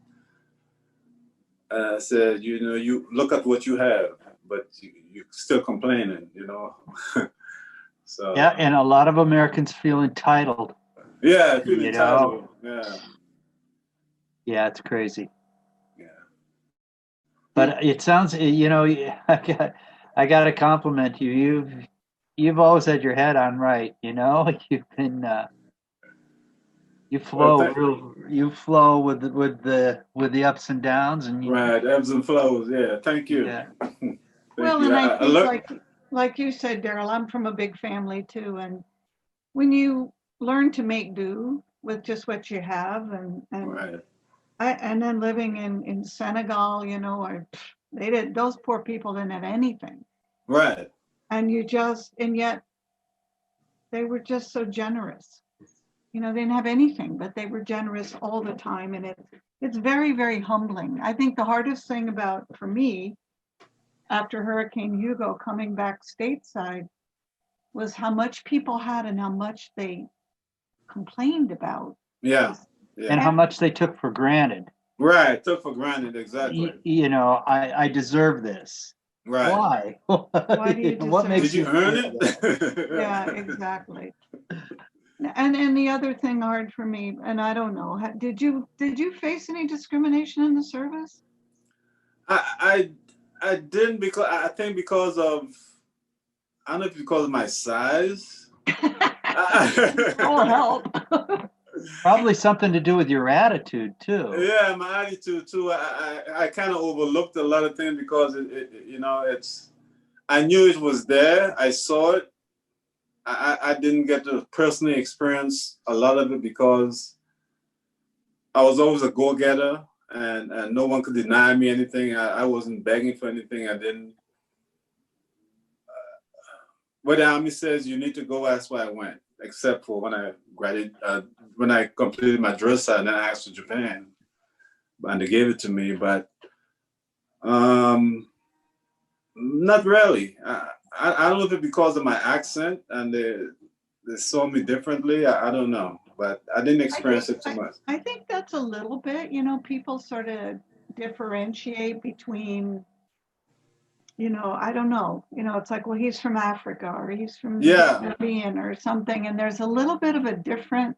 I said, you look at what you have, but you're still complaining, So yeah, and a lot of Americans feel entitled. Yeah, I feel entitled. Yeah. Yeah, it's crazy. Yeah. But it sounds, I got to compliment you. You've always had your head on right. You've been you flow with the ups and downs, and right, ebbs and flows. Yeah, thank you. Yeah. Well, and I think like you said, Darrell, I'm from a big family too, and when you learn to make do with just what you have, and right. and then living in Senegal, those poor people didn't have anything. Right. And yet they were just so generous. They didn't have anything, but they were generous all the time. And it's very, very humbling. I think the hardest thing for me, after Hurricane Hugo coming back stateside, was how much people had and how much they complained about. Yeah. And how much they took for granted. Right, took for granted, exactly. I deserve this. Right. Why? Why do you deserve What makes Did you earn it? Yeah, exactly. And the other thing hard for me, and I don't know, did you face any discrimination in the service? I didn't, because I think because of I don't know if you call it my size. Oh, help. Probably something to do with your attitude too. Yeah, my attitude too. I kind of overlooked a lot of things because it's. I knew it was there. I saw it. I didn't get to personally experience a lot of it because I was always a go-getter, and no one could deny me anything. I wasn't begging for anything. I didn't. What the army says you need to go, that's why I went. Except for when I graduated, when I completed my drill side, and then I asked for Japan, and they gave it to me. But not really. I don't know if it's because of my accent and they saw me differently. I don't know, but I didn't experience it too much. I think that's a little bit, people sort of differentiate between, I don't know, it's like, well, he's from Africa or he's from the Yeah, Caribbean or something. And there's a little bit of a different,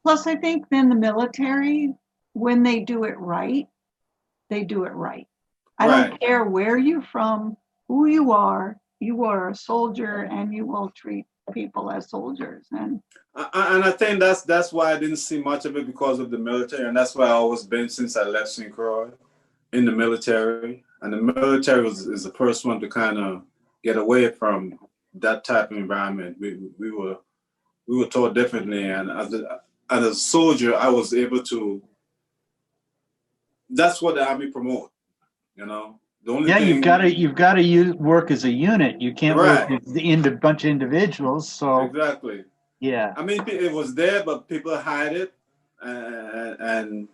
plus I think then the military, when they do it right, they do it right. I don't right. care where you're from, who you are a soldier and you will treat people as soldiers. And And I think that's why I didn't see much of it because of the military, and that's why I always been since I left St. Croix in the military. And the military is the first one to kind of get away from that type of environment. We were taught differently, and as a soldier, I was able to. That's what the army promote. The only Yeah, thing. you've got to work as a unit. You can't work Right. as a bunch of individuals. So Exactly. yeah, I mean, it was there, but people hide it, and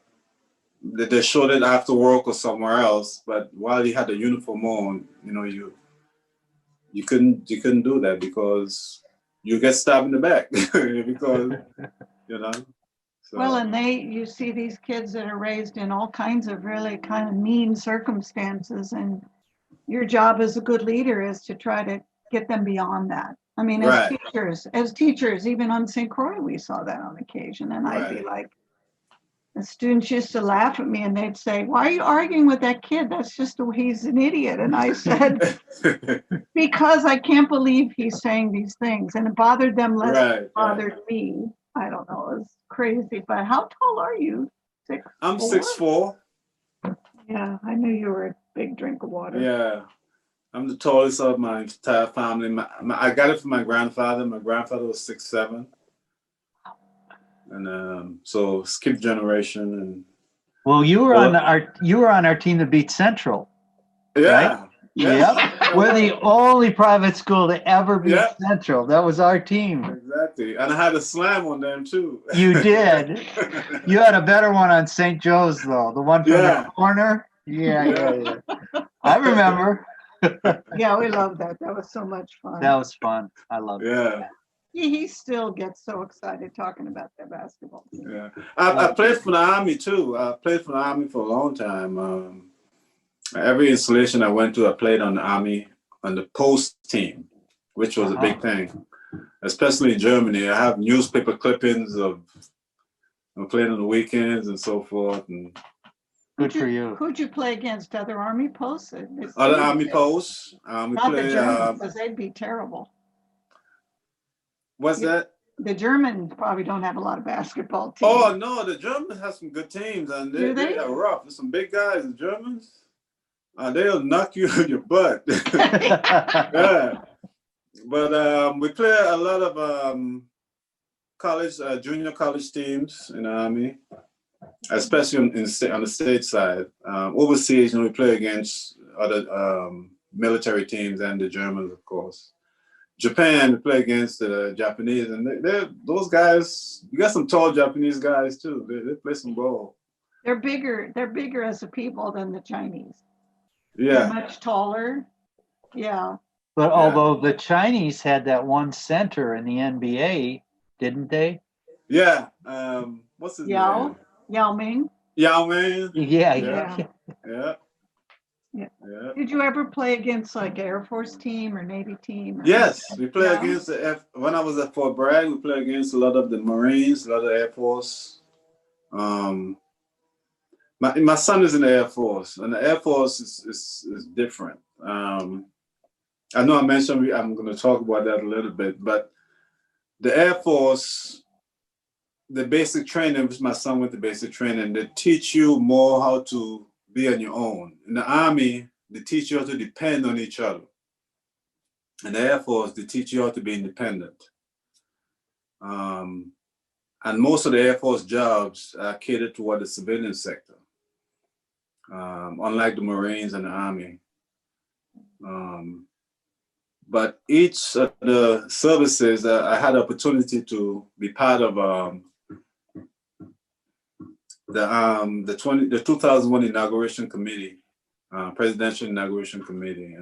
they showed it after work or somewhere else. But while you had the uniform on, you couldn't do that because you get stabbed in the back because you know. well, So and you see these kids that are raised in all kinds of really kind of mean circumstances, and your job as a good leader is to try to get them beyond that. I mean, right, as teachers, even on St. Croix, we saw that on occasion, and I'd be right, like, the students used to laugh at me and they'd say, "Why are you arguing with that kid? That's just he's an idiot." And I said, because I can't believe he's saying these things. And it bothered them less than right, it right. bothered me. I don't know. It's crazy. But how tall are you? I'm 6'4"? 6'4". Yeah, I knew you were a big drink of water. Yeah, I'm the tallest of my entire family. I got it from my grandfather. My grandfather was 6'7", and so skip generation and. well, you were on Well, our team that beat Central, right? yeah, yeah, Yep, we're the only private school to ever beat yeah, Central. That was our team. exactly. And I had a slam on them too. You did. You had a better one on St. Joe's though, the one from Yeah, the corner. Yeah, yeah. yeah, yeah. I remember. Yeah, we loved that. That was so much fun. That was fun. I loved it. Yeah, He still gets so excited talking about their basketball team. yeah. I played for the Army too. I played for the Army for a long time. Every installation I went to, I played on the Army on the post team, which was a big thing, especially in Germany. I have newspaper clippings of playing on the weekends and so forth. And Good for you. Who'd you play against? Other Army posts? other Army posts. We Not the play. Germans, because they'd be terrible. What's that? The Germans probably don't have a lot of basketball teams. Oh no, the Germans have some good teams, and they are rough. There's some big guys. The Germans, they'll knock you in your butt. Yeah, but we play a lot of college, junior college teams in the Army, especially on the state side. Overseas, we play against other military teams and the Germans, of course. Japan, we play against the Japanese, and they're those guys. You got some tall Japanese guys too. They play some ball. They're bigger. They're bigger as a people than the Chinese. Yeah, They're much taller. Yeah. But although the Chinese had that one center in the NBA, didn't they? yeah. What's his name? Yao Ming. Yao Ming. Yeah. Yeah. Did you ever play against like Air Force team or Navy team? Yes, we play against when I was at Fort Bragg, we played against a lot of the Marines, a lot of Air Force. My son is in the Air Force, and the Air Force is different. I know I mentioned I'm going to talk about that a little bit, but the Air Force, the basic training, which my son went to basic training, they teach you more how to be on your own. In the Army, they teach you how to depend on each other. In the Air Force, they teach you how to be independent. And most of the Air Force jobs are catered toward the civilian sector, unlike the Marines and the Army. But each of the services, I had the opportunity to be part of the 2001 inauguration committee, presidential inauguration committee.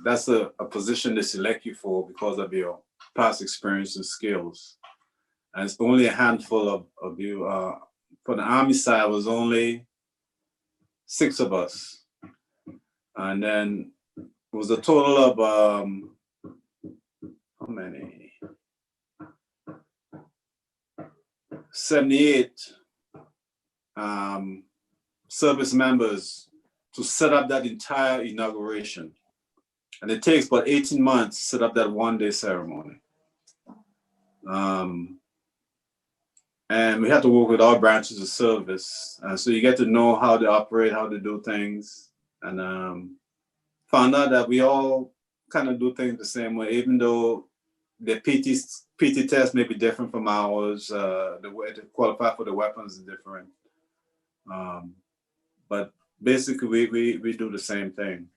That's a position they select you for because of your past experience and skills. And it's only a handful of you. For the Army side, it was only 6 of us. And then it was a total of, how many? 78 service members to set up that entire inauguration. And it takes about 18 months to set up that one-day ceremony. And we have to work with all branches of service. So you get to know how they operate, how they do things. And found out that we all kind of do things the same way, even though the PT test may be different from ours. The way to qualify for the weapons is different. But basically, we do the same thing.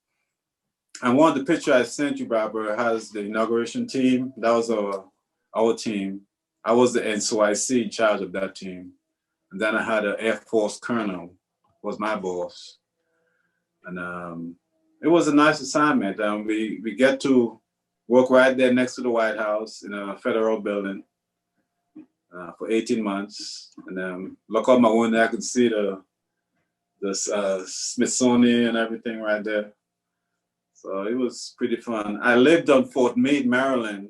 And one of the pictures I sent you, Barbara, has the inauguration team. That was our team. I was the NCYC in charge of that team. And then I had an Air Force colonel, was my boss. And it was a nice assignment. We get to work right there next to the White House in a federal building for 18 months. And look out my window, I could see the Smithsonian and everything right there. So it was pretty fun. I lived on Fort Meade, Maryland,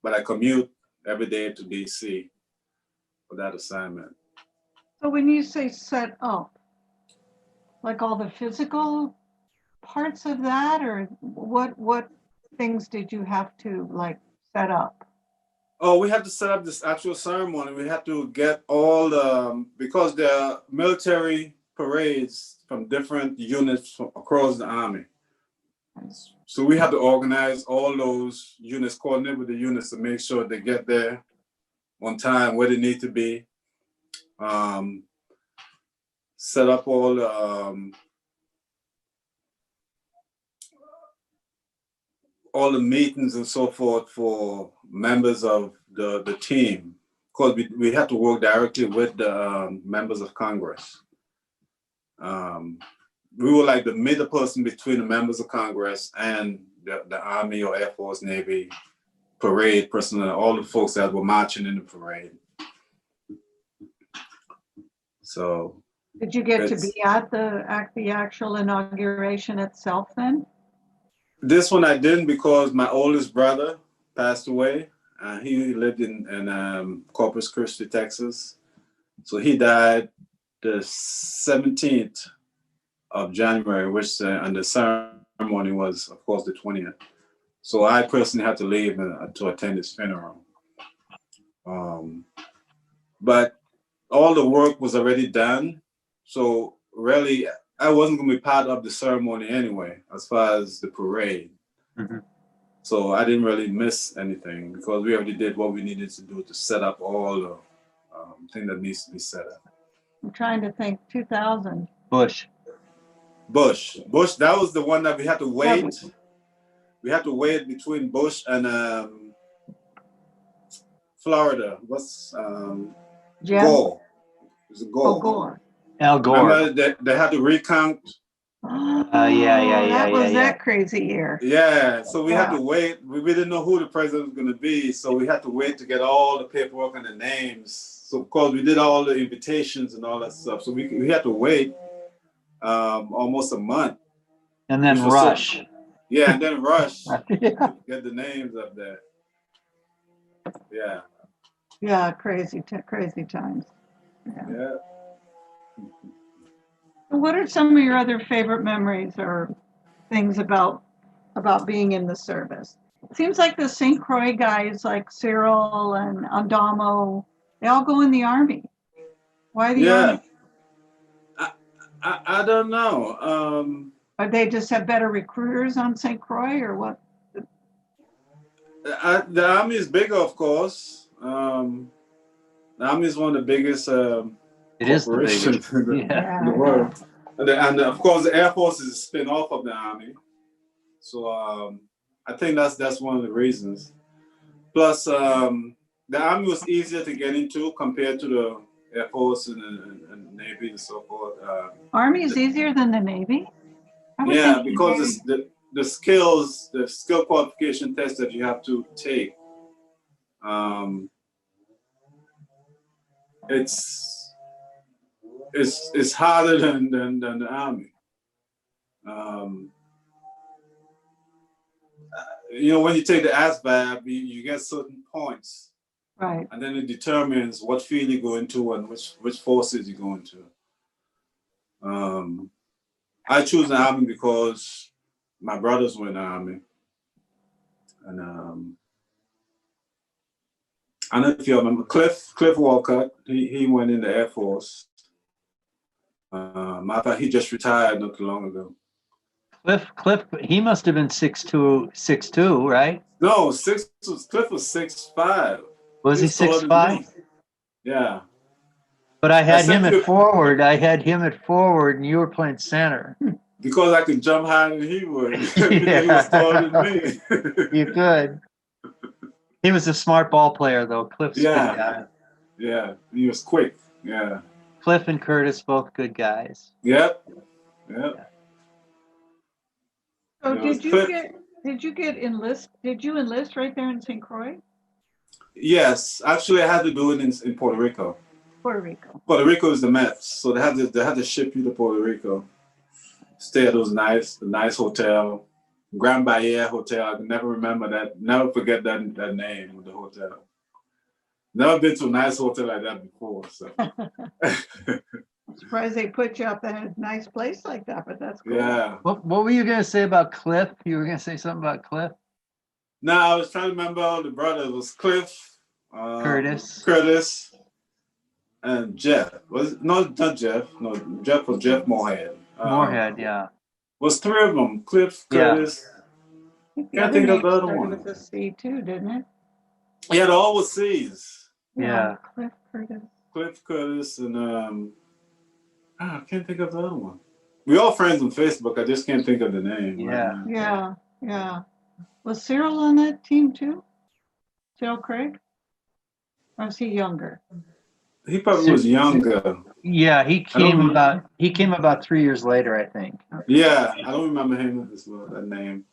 but I commute every day to DC for that assignment. So when you say set up, like all the physical parts of that, or what things did you have to like set up? Oh, we had to set up this actual ceremony. We had to get all the, because there are military parades from different units across the Army. So we had to organize all those units, coordinate with the units to make sure they get there on time, where they need to be. Set up all the meetings and so forth for members of the team, because we had to work directly with the members of Congress. We were like the middle person between the members of Congress and the Army or Air Force, Navy parade personnel, all the folks that were marching in the parade. So did you get to be at the actual inauguration itself then? This one I didn't, because my oldest brother passed away. He lived in Corpus Christi, Texas. So he died the 17th of January, which and the ceremony was, of course, the 20th. So I personally had to leave to attend his funeral. But all the work was already done. So really, I wasn't going to be part of the ceremony anyway, as far as the parade. Mm-hmm. So I didn't really miss anything, because we already did what we needed to do to set up all the thing that needs to be set up. I'm trying to think. 2000. Bush. That was the one that we had to wait. We had to wait between Bush and Florida. What's Gore? It was Gore. Oh, Gore. Al Gore. Remember they had to recount. That was that crazy year. Yeah, so we had to wait. We didn't know who the president was going to be, so we had to wait to get all the paperwork and the names. So of course we did all the invitations and all that stuff. So we had to wait almost a month. And then rush. And then rush. Yeah. Get the names up there. Yeah. Yeah, crazy times. Yeah. What are some of your other favorite memories or things about about being in the service? It seems like the St. Croix guys like Cyril and Andamo, they all go in the Army. Why the Yeah, Army? I don't know. Or they just have better recruiters on St. Croix or what? The Army is bigger, of course. The Army is one of the biggest It is the corporations biggest. in Yeah. the world. And of course, the Air Force is a spin off of the Army. So I think that's one of the reasons. Plus, the Army was easier to get into compared to the Air Force and Navy and so forth. Army is easier than the Navy? I would Yeah, think the because Navy- the skill qualification test that you have to take, um, it's it's harder than the Army. Um, when you take the ASVAB, you get certain points, Right. and then it determines what field you go into and which forces you go into. I choose the Army because my brothers were in the Army, and I don't know if you remember Cliff Walcott. He went in the Air Force. Matter of fact, he just retired not too long ago. Cliff, he must have been 6'2", right? No, Cliff was 6'5". Was he He's taller than me. 6'5"? Yeah. But I had him sent you- at forward. I had him at forward, and you were playing center. Because I could jump higher than he would. Because he was taller than me. You could. He was a smart ball player, though. Cliff's a Yeah. good guy. Yeah, he was quick. Yeah. Cliff and Curtis, both good guys. Yep. So It was did you enlist right there in St. Croix? Yes, actually, I had to do it in Puerto Rico. Puerto Rico. Puerto Rico is the Mets, so they had to ship you to Puerto Rico. Stay at the nice hotel, Grand Bahia Hotel. I can never remember that. Never forget that name of the hotel. Never been to a nice hotel like that before. So I'm surprised they put you up in a nice place like that, but that's cool. yeah. What were you going to say about Cliff? You were going to say something about Cliff? No, I was trying to remember the brothers. It was Cliff, Curtis, and Jeff. Not Jeff. No, Jeff was Jeff Moorhead. Moorhead, yeah. Was three of them. Cliff, Yeah. Curtis. The Can't other think of name the other started one. with a C too, didn't it? Yeah, they all were C's. Yeah. Cliff Curtis. Cliff, Curtis, and I can't think of the other one. We all friends on Facebook. I just can't think of the name. Yeah. Right now. Yeah. Was Cyril on that team too? Cyril Craig? Or was he younger? He probably was younger. Yeah, he came about 3 years later, I think. Yeah, I don't remember him as well. That name.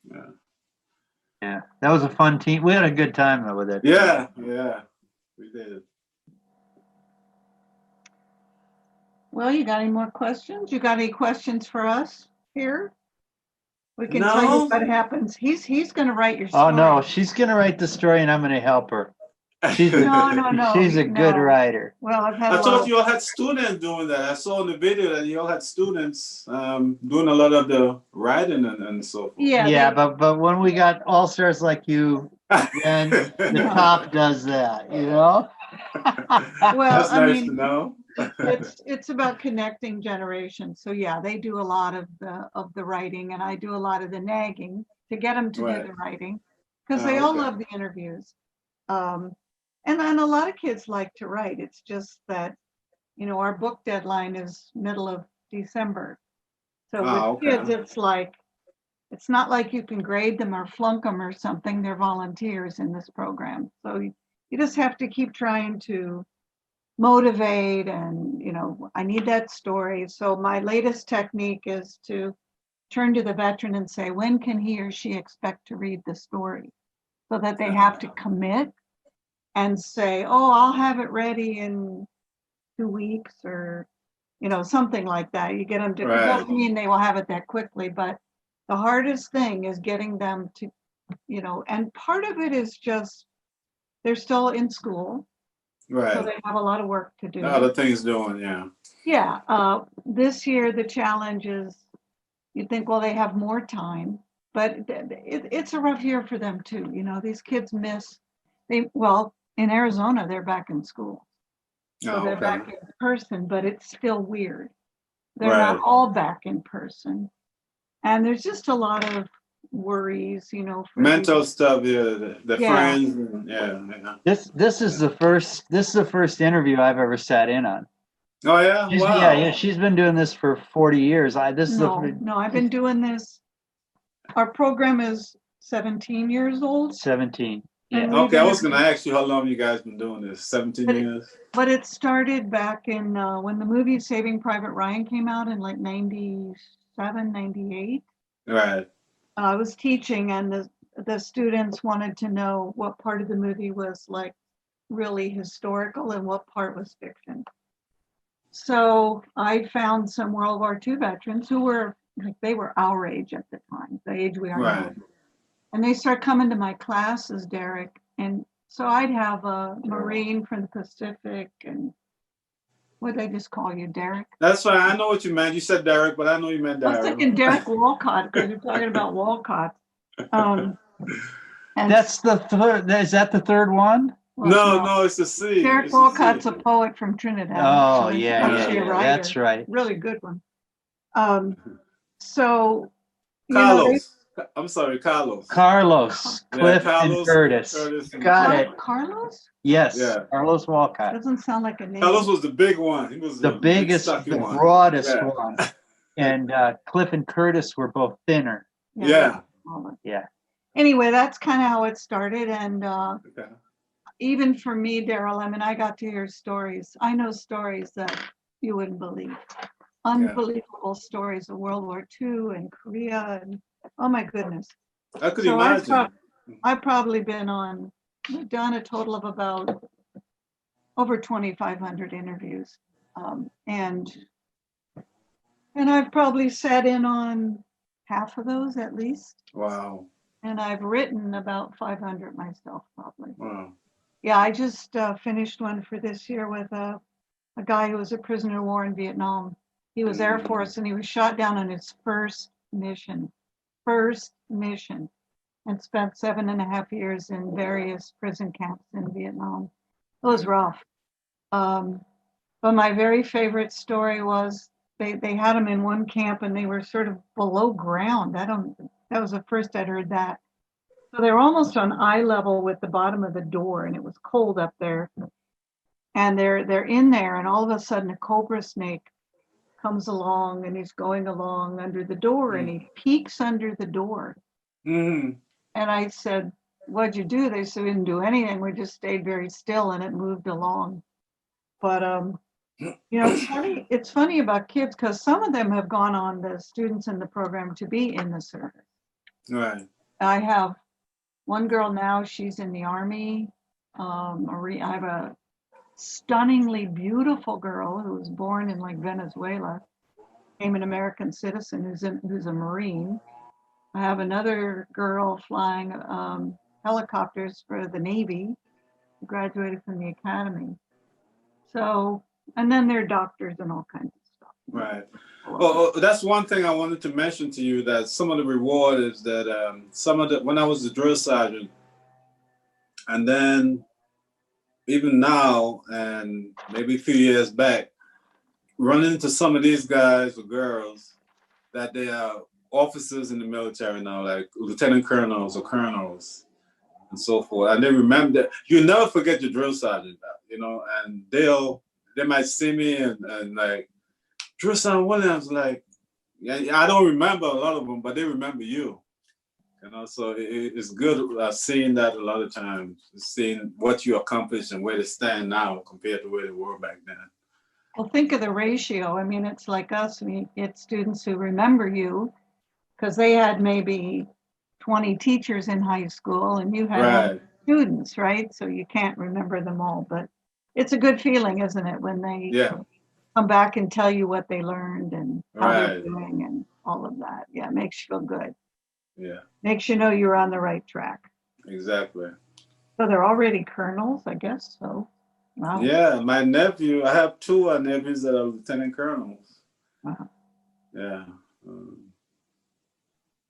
Yeah. Yeah, that was a fun team. We had a good time though with it. Yeah, we did. Well, you got any more questions? You got any questions for us here? We can tell No. you what happens. He's going to write your Oh story. no, she's gonna write the story, and I'm gonna help her. She's No. She's a good no. writer. Well, I've had I a lot thought of, you all had students doing that. I saw in the video that you all had students doing a lot of the writing and so forth. yeah. But when we got all stars like you, then the top does that, you know. Well, That's I nice mean, to know. it's about connecting generations. So yeah, they do a lot of the writing, and I do a lot of the nagging to get them to Right. do the writing because Oh, they all okay. love the interviews. And then a lot of kids like to write. It's just that, our book deadline is middle of December. So with okay. kids, it's not like you can grade them or flunk them or something. They're volunteers in this program. So you just have to keep trying to motivate and, I need that story. So my latest technique is to turn to the veteran and say, when can he or she expect to read the story? So that they have to commit and say, oh, I'll have it ready in 2 weeks or, something like that. You get them to, Right. doesn't mean they will have it that quickly, but the hardest thing is getting them to, and part of it is just, they're still in school. So Right. they have a lot of work to do. Other things doing, yeah. Yeah. This year, the challenge is you think, well, they have more time. but it's a rough year for them too. You know, these kids miss, well, in Arizona, they're back in school. So Oh, they're okay. back in person, but it's still weird. They're Right. not all back in person. And there's just a lot of worries, you know, for Mental these. stuff, yeah, the Yeah. friends, and, yeah. This is the first interview I've ever sat in on. Oh yeah, wow. Yeah, she's been doing this for 40 years. No, I've been doing this. Our program is 17 years old. 17. And Yeah. we've Okay, I was interviewed- gonna ask you how long you guys been doing this. 17 But years. But it started back in when the movie Saving Private Ryan came out in like 97, 98. Right. I was teaching, and the students wanted to know what part of the movie was like really historical and what part was fiction. So I found some World War II veterans who were like, they were our age at the time, the age we are now. Right. And they started coming to my classes, Derek. And so I'd have a Marine from the Pacific, and what did they just call you, Derek? That's fine. I know what you meant. You said Derek, but I know you meant I was Darrell. thinking Derek Walcott because you're talking about Walcott. And That's the third. Is that the third one? No, no, it's the C. Derek It's the Walcott's C. a poet from Trinidad. Oh, actually. yeah, Actually a writer. That's right. Really good one. So, you know, Carlos. I'm sorry, Carlos. Carlos, Yeah, Cliff, Carlos, and Curtis. and Got it. Carlos? Yes, Yeah. Carlos Walcott. Doesn't sound like a name. Carlos was the big one. He was The big, biggest, stocky the one. broadest Yeah. one. And Cliff and Curtis were both thinner. Yeah. Yeah. Anyway, that's kind of how it started. And Okay. even for me, Darrell, I mean, I got to hear stories. I know stories that you wouldn't believe. Unbelievable stories of World War II and Korea. And oh my goodness. I could So imagine. I've probably we've done a total of about over 2,500 interviews. And I've probably sat in on half of those at least. Wow. And I've written about 500 myself, probably. Wow. Yeah, I just finished one for this year with a guy who was a prisoner of war in Vietnam. He was Air Force, and he was shot down on his first mission, and spent 7.5 years in various prison camps in Vietnam. It was rough. But my very favorite story was they had them in one camp, and they were sort of below ground. That was the first I'd heard that. So they were almost on eye level with the bottom of the door, and it was cold up there. And they're in there, and all of a sudden a cobra snake comes along, and he's going along under the door, and he peeks under the door. Mm-hmm. And I said, "What'd you do?" They said, "We didn't do anything. We just stayed very still, and it moved along." But you know, it's funny about kids because some of them have gone on, the students in the program, to be in the service. Right. I have one girl now, she's in the Army. I have a stunningly beautiful girl who was born in like Venezuela, became an American citizen who's a Marine. I have another girl flying helicopters for the Navy, who graduated from the academy. So, and then there are doctors and all kinds of stuff. Right. Oh, that's one thing I wanted to mention to you, that some of the reward is that when I was a drill sergeant, and then even now, and maybe a few years back, running into some of these guys or girls that they are officers in the military now, like lieutenant colonels or colonels and so forth. And they remember that you never forget your drill sergeant, you know, and they might see me and like, Drill Sergeant Williams, like, yeah, I don't remember a lot of them, but they remember you. You know, so it's good seeing that a lot of times, seeing what you accomplished and where they stand now compared to where they were back then. Well, think of the ratio. I mean, it's like us. We get students who remember you because they had maybe 20 teachers in high school, and you had students, right? So you can't remember them all, but it's a good feeling, isn't it, when they come back and tell you what they learned and how they're doing and all of that. Yeah, it makes you feel good. Yeah. Makes you know you're on the right track. Exactly. So they're already colonels, I guess. So, wow. Yeah, my nephew, I have two nephews that are lieutenant colonels. Wow. Yeah.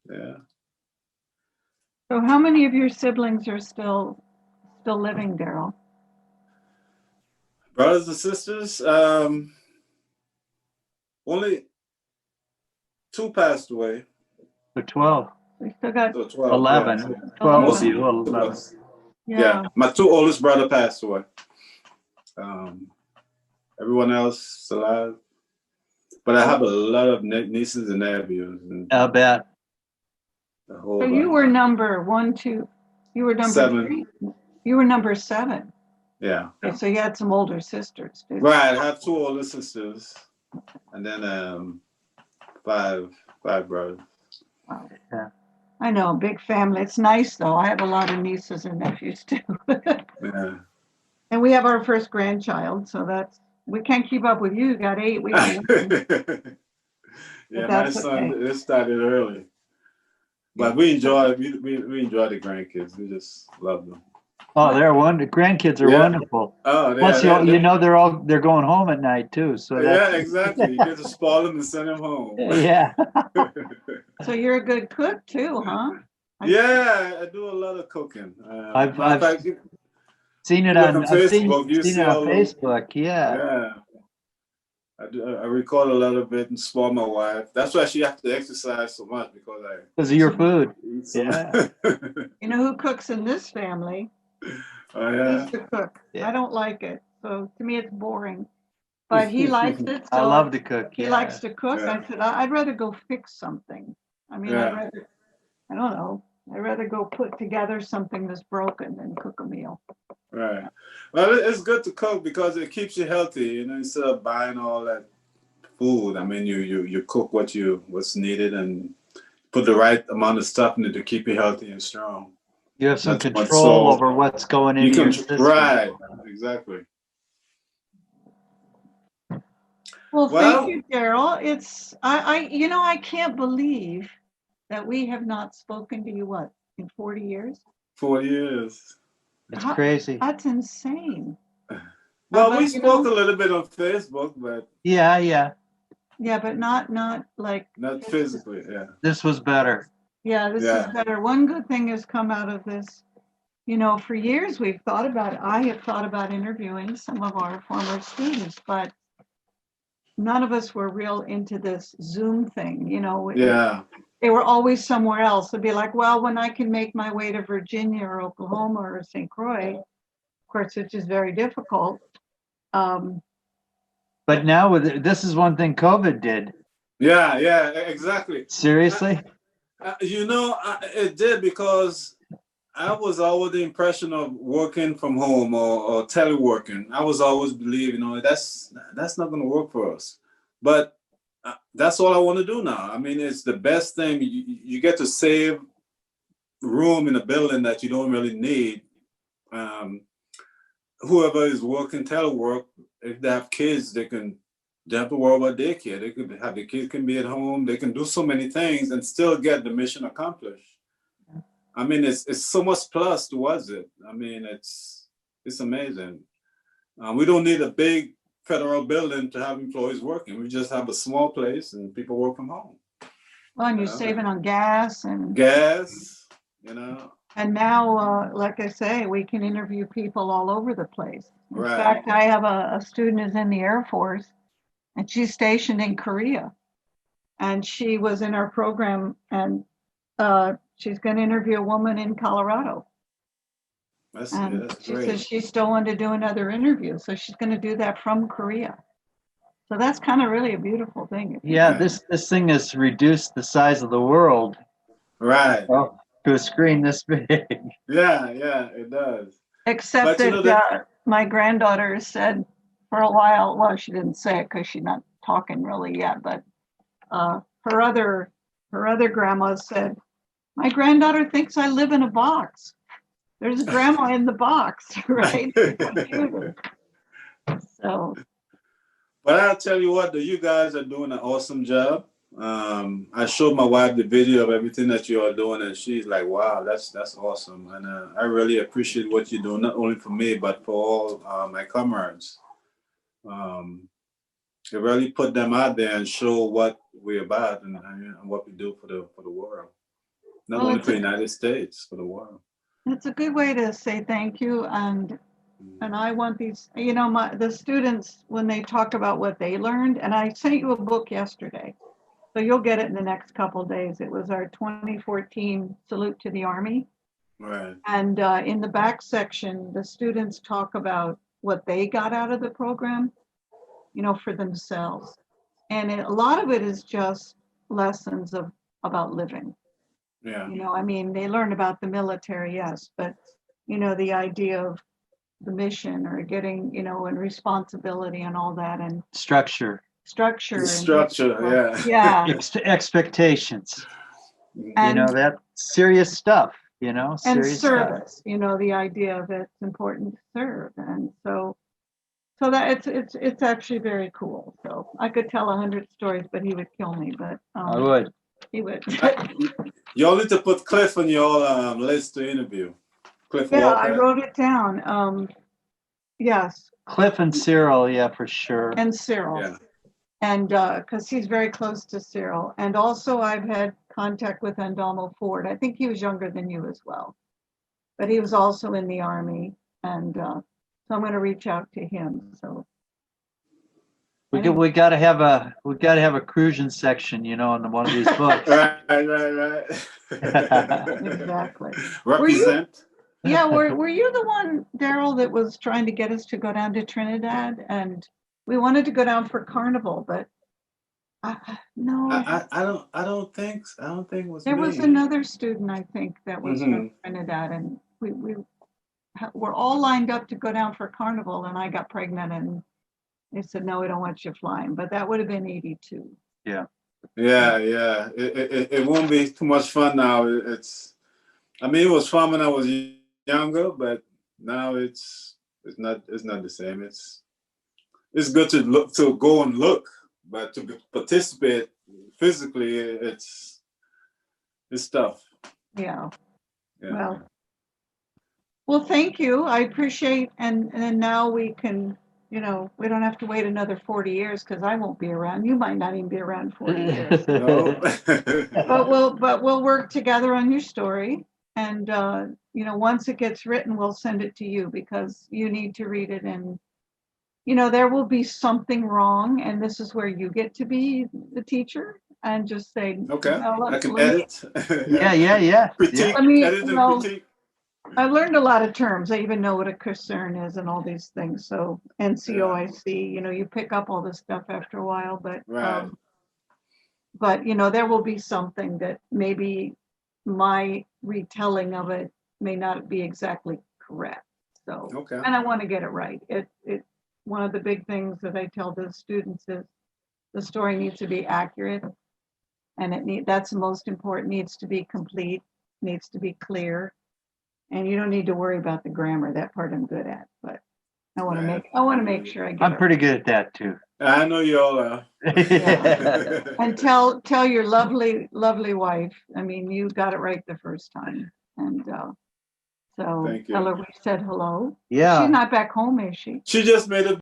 Yeah. So how many of your siblings are still living, Darrell? Brothers and sisters, only two passed away. So 12, We still got So 12, yeah. 11, So 12 of most you, of 11. us. yeah. Yeah, my two oldest brother passed away. Um, everyone else is alive. But I have a lot of nieces and nephews and I'll bet. a whole So you bunch. were number one, two. You were number 7. three. You were number 7. Yeah. Okay, so you had some older sisters, too. Right. I have two older sisters and then five brothers. Wow. Yeah. I know, big family. It's nice though. I have a lot of nieces and nephews too. Yeah. And we have our first grandchild, so we can't keep up with you. You got 8, we got 1. Yeah, my that's son, okay. it started early. But we enjoy the grandkids. We just love them. Oh, they're wonderful. Grandkids are Yeah. wonderful. Oh, Plus, you know, they're going home at night too. So yeah, that's exactly. You get to spoil them and send them home. yeah. So you're a good cook too, huh? Yeah, I do a lot of cooking. I've matter of fact, you seen it look on on Facebook, you seen see it on all those. Facebook. Yeah. Yeah, I record a lot of it and spoil my wife. That's why she has to exercise so much because I Because of your food. eat so Yeah. much. You know who cooks in this family? Oh He yeah. used to cook. Yeah. I don't like it. So to me, it's boring. But he likes it. I So love to cook. he Yeah. likes to cook. Yeah. I said, I'd rather go fix something. I mean, Yeah. I don't know. I'd rather go put together something that's broken than cook a meal. Right. Well, it's good to cook because it keeps you healthy. You know, instead of buying all that food. I mean, you cook what's needed and put the right amount of stuff in it to keep you healthy and strong. You have some Not too much control salt. over what's going You into your can system. right, exactly. Well, Well, thank you, Darrell. I can't believe that we have not spoken to you, what, in 40 years? 4 years. It's crazy. That's insane. Well, But, we spoke a little bit on Facebook, but Yeah. yeah, but not like, not physically. Yeah. This was better. yeah, this is better. One good thing has come out of this. You know, for years we've thought about it. I have thought about interviewing some of our former students, but none of us were real into this Zoom thing. You know, Yeah. they were always somewhere else. It'd be like, well, when I can make my way to Virginia or Oklahoma or St. Croix, of course, which is very difficult. But now this is one thing COVID did. Yeah, exactly. Seriously? It did because I was always the impression of working from home or teleworking. I was always believing, that's not going to work for us. But that's all I want to do now. I mean, it's the best thing. You get to save room in a building that you don't really need. Whoever is working telework, if they have kids, they don't have to worry about daycare. They could have the kids can be at home. They can do so many things and still get the mission accomplished. I mean, it's so much plus towards it. I mean, it's amazing. We don't need a big federal building to have employees working. We just have a small place and people work from home. Well, and you're saving on gas and And now, like I say, we can interview people all over the place. In fact, I have a student who's in the Air Force, and she's stationed in Korea. And she was in our program, and she's going to interview a woman in Colorado. That's She great. says she still wanted to do another interview, so she's going to do that from Korea. So that's kind of really a beautiful thing. Yeah, this thing has reduced the size of the world. Right. To a screen this big. Yeah, it does. Except that my granddaughter said for a while, well, she didn't say it because she's not talking really yet, but her other grandma said, my granddaughter thinks I live in a box. There's a grandma in the box, right? So. But I'll tell you what, you guys are doing an awesome job. I showed my wife the video of everything that you are doing, and she's like, "Wow, that's awesome!" And I really appreciate what you're doing, not only for me but for all my comrades. To really put them out there and show what we're about and what we do for the world. not Well, only it's for a- the United States, for the world. It's a good way to say thank you, and I want these, you know, the students, when they talk about what they learned, and I sent you a book yesterday, so you'll get it in the next couple of days. It was our 2014 Salute to the Army. Right. And in the back section, the students talk about what they got out of the program, you know, for themselves. And a lot of it is just lessons about living. Yeah. You know, I mean, they learn about the military, yes, but, you know, the idea of the mission or getting, you know, and responsibility and all that and Structure, structure. The and structure, Yeah. expectations. You And, know, that serious stuff. You know, and serious stuff. service, you know, the idea of it's important to serve. And so that it's actually very cool. So I could tell 100 stories, but he would kill me, but I would. he would. You all need to put Cliff on your list to interview. Cliff Yeah, I Walker. wrote it down. Yes, Cliff and Cyril, yeah, for sure. and Cyril. Yeah. And because he's very close to Cyril. And also I've had contact with Andalmo Ford. I think he was younger than you as well. But he was also in the Army. And so I'm going to reach out to him. So We got to have a cruising section, you know, in one of these books. Right. exactly. Represent. Yeah, were you the one, Darrell, that was trying to get us to go down to Trinidad? And we wanted to go down for Carnival, but no, I don't think it was there me. was another student, I think, that was from Mhm. Trinidad, and we were all lined up to go down for Carnival, and I got pregnant, and they said, no, we don't want you flying, but that would have been 82. Yeah. It won't be too much fun now. I mean, it was fun when I was younger, but now it's not the same. It's good to go and look, but to participate physically, it's tough. Yeah. Well, thank you. I appreciate, and now we can, you know, we don't have to wait another 40 years because I won't be around. You might not even be around 40 years. No. But we'll work together on your story. And, you know, once it gets written, we'll send it to you because you need to read it. And, you know, there will be something wrong. And this is where you get to be the teacher and just say, Okay, no, I can let me- edit. Yeah. Critique, Let me- edit and well, critique. I learned a lot of terms. I even know what a concern is and all these things. So NCOIC, you know, you pick up all this stuff after a while, Right. but you know, there will be something that maybe my retelling of it may not be exactly correct. So, Okay. and I want to get it right. It one of the big things that I tell the students is the story needs to be accurate, and that's the most important. Needs to be complete, needs to be clear. And you don't need to worry about the grammar. That part I'm good at, but I want to make sure I get I'm it pretty good at that too. I know you all are. right. And tell your lovely wife. I mean, you got it right the first time, and so Thank you. tell her we said hello. Yeah. She's not back home, is she? She just made a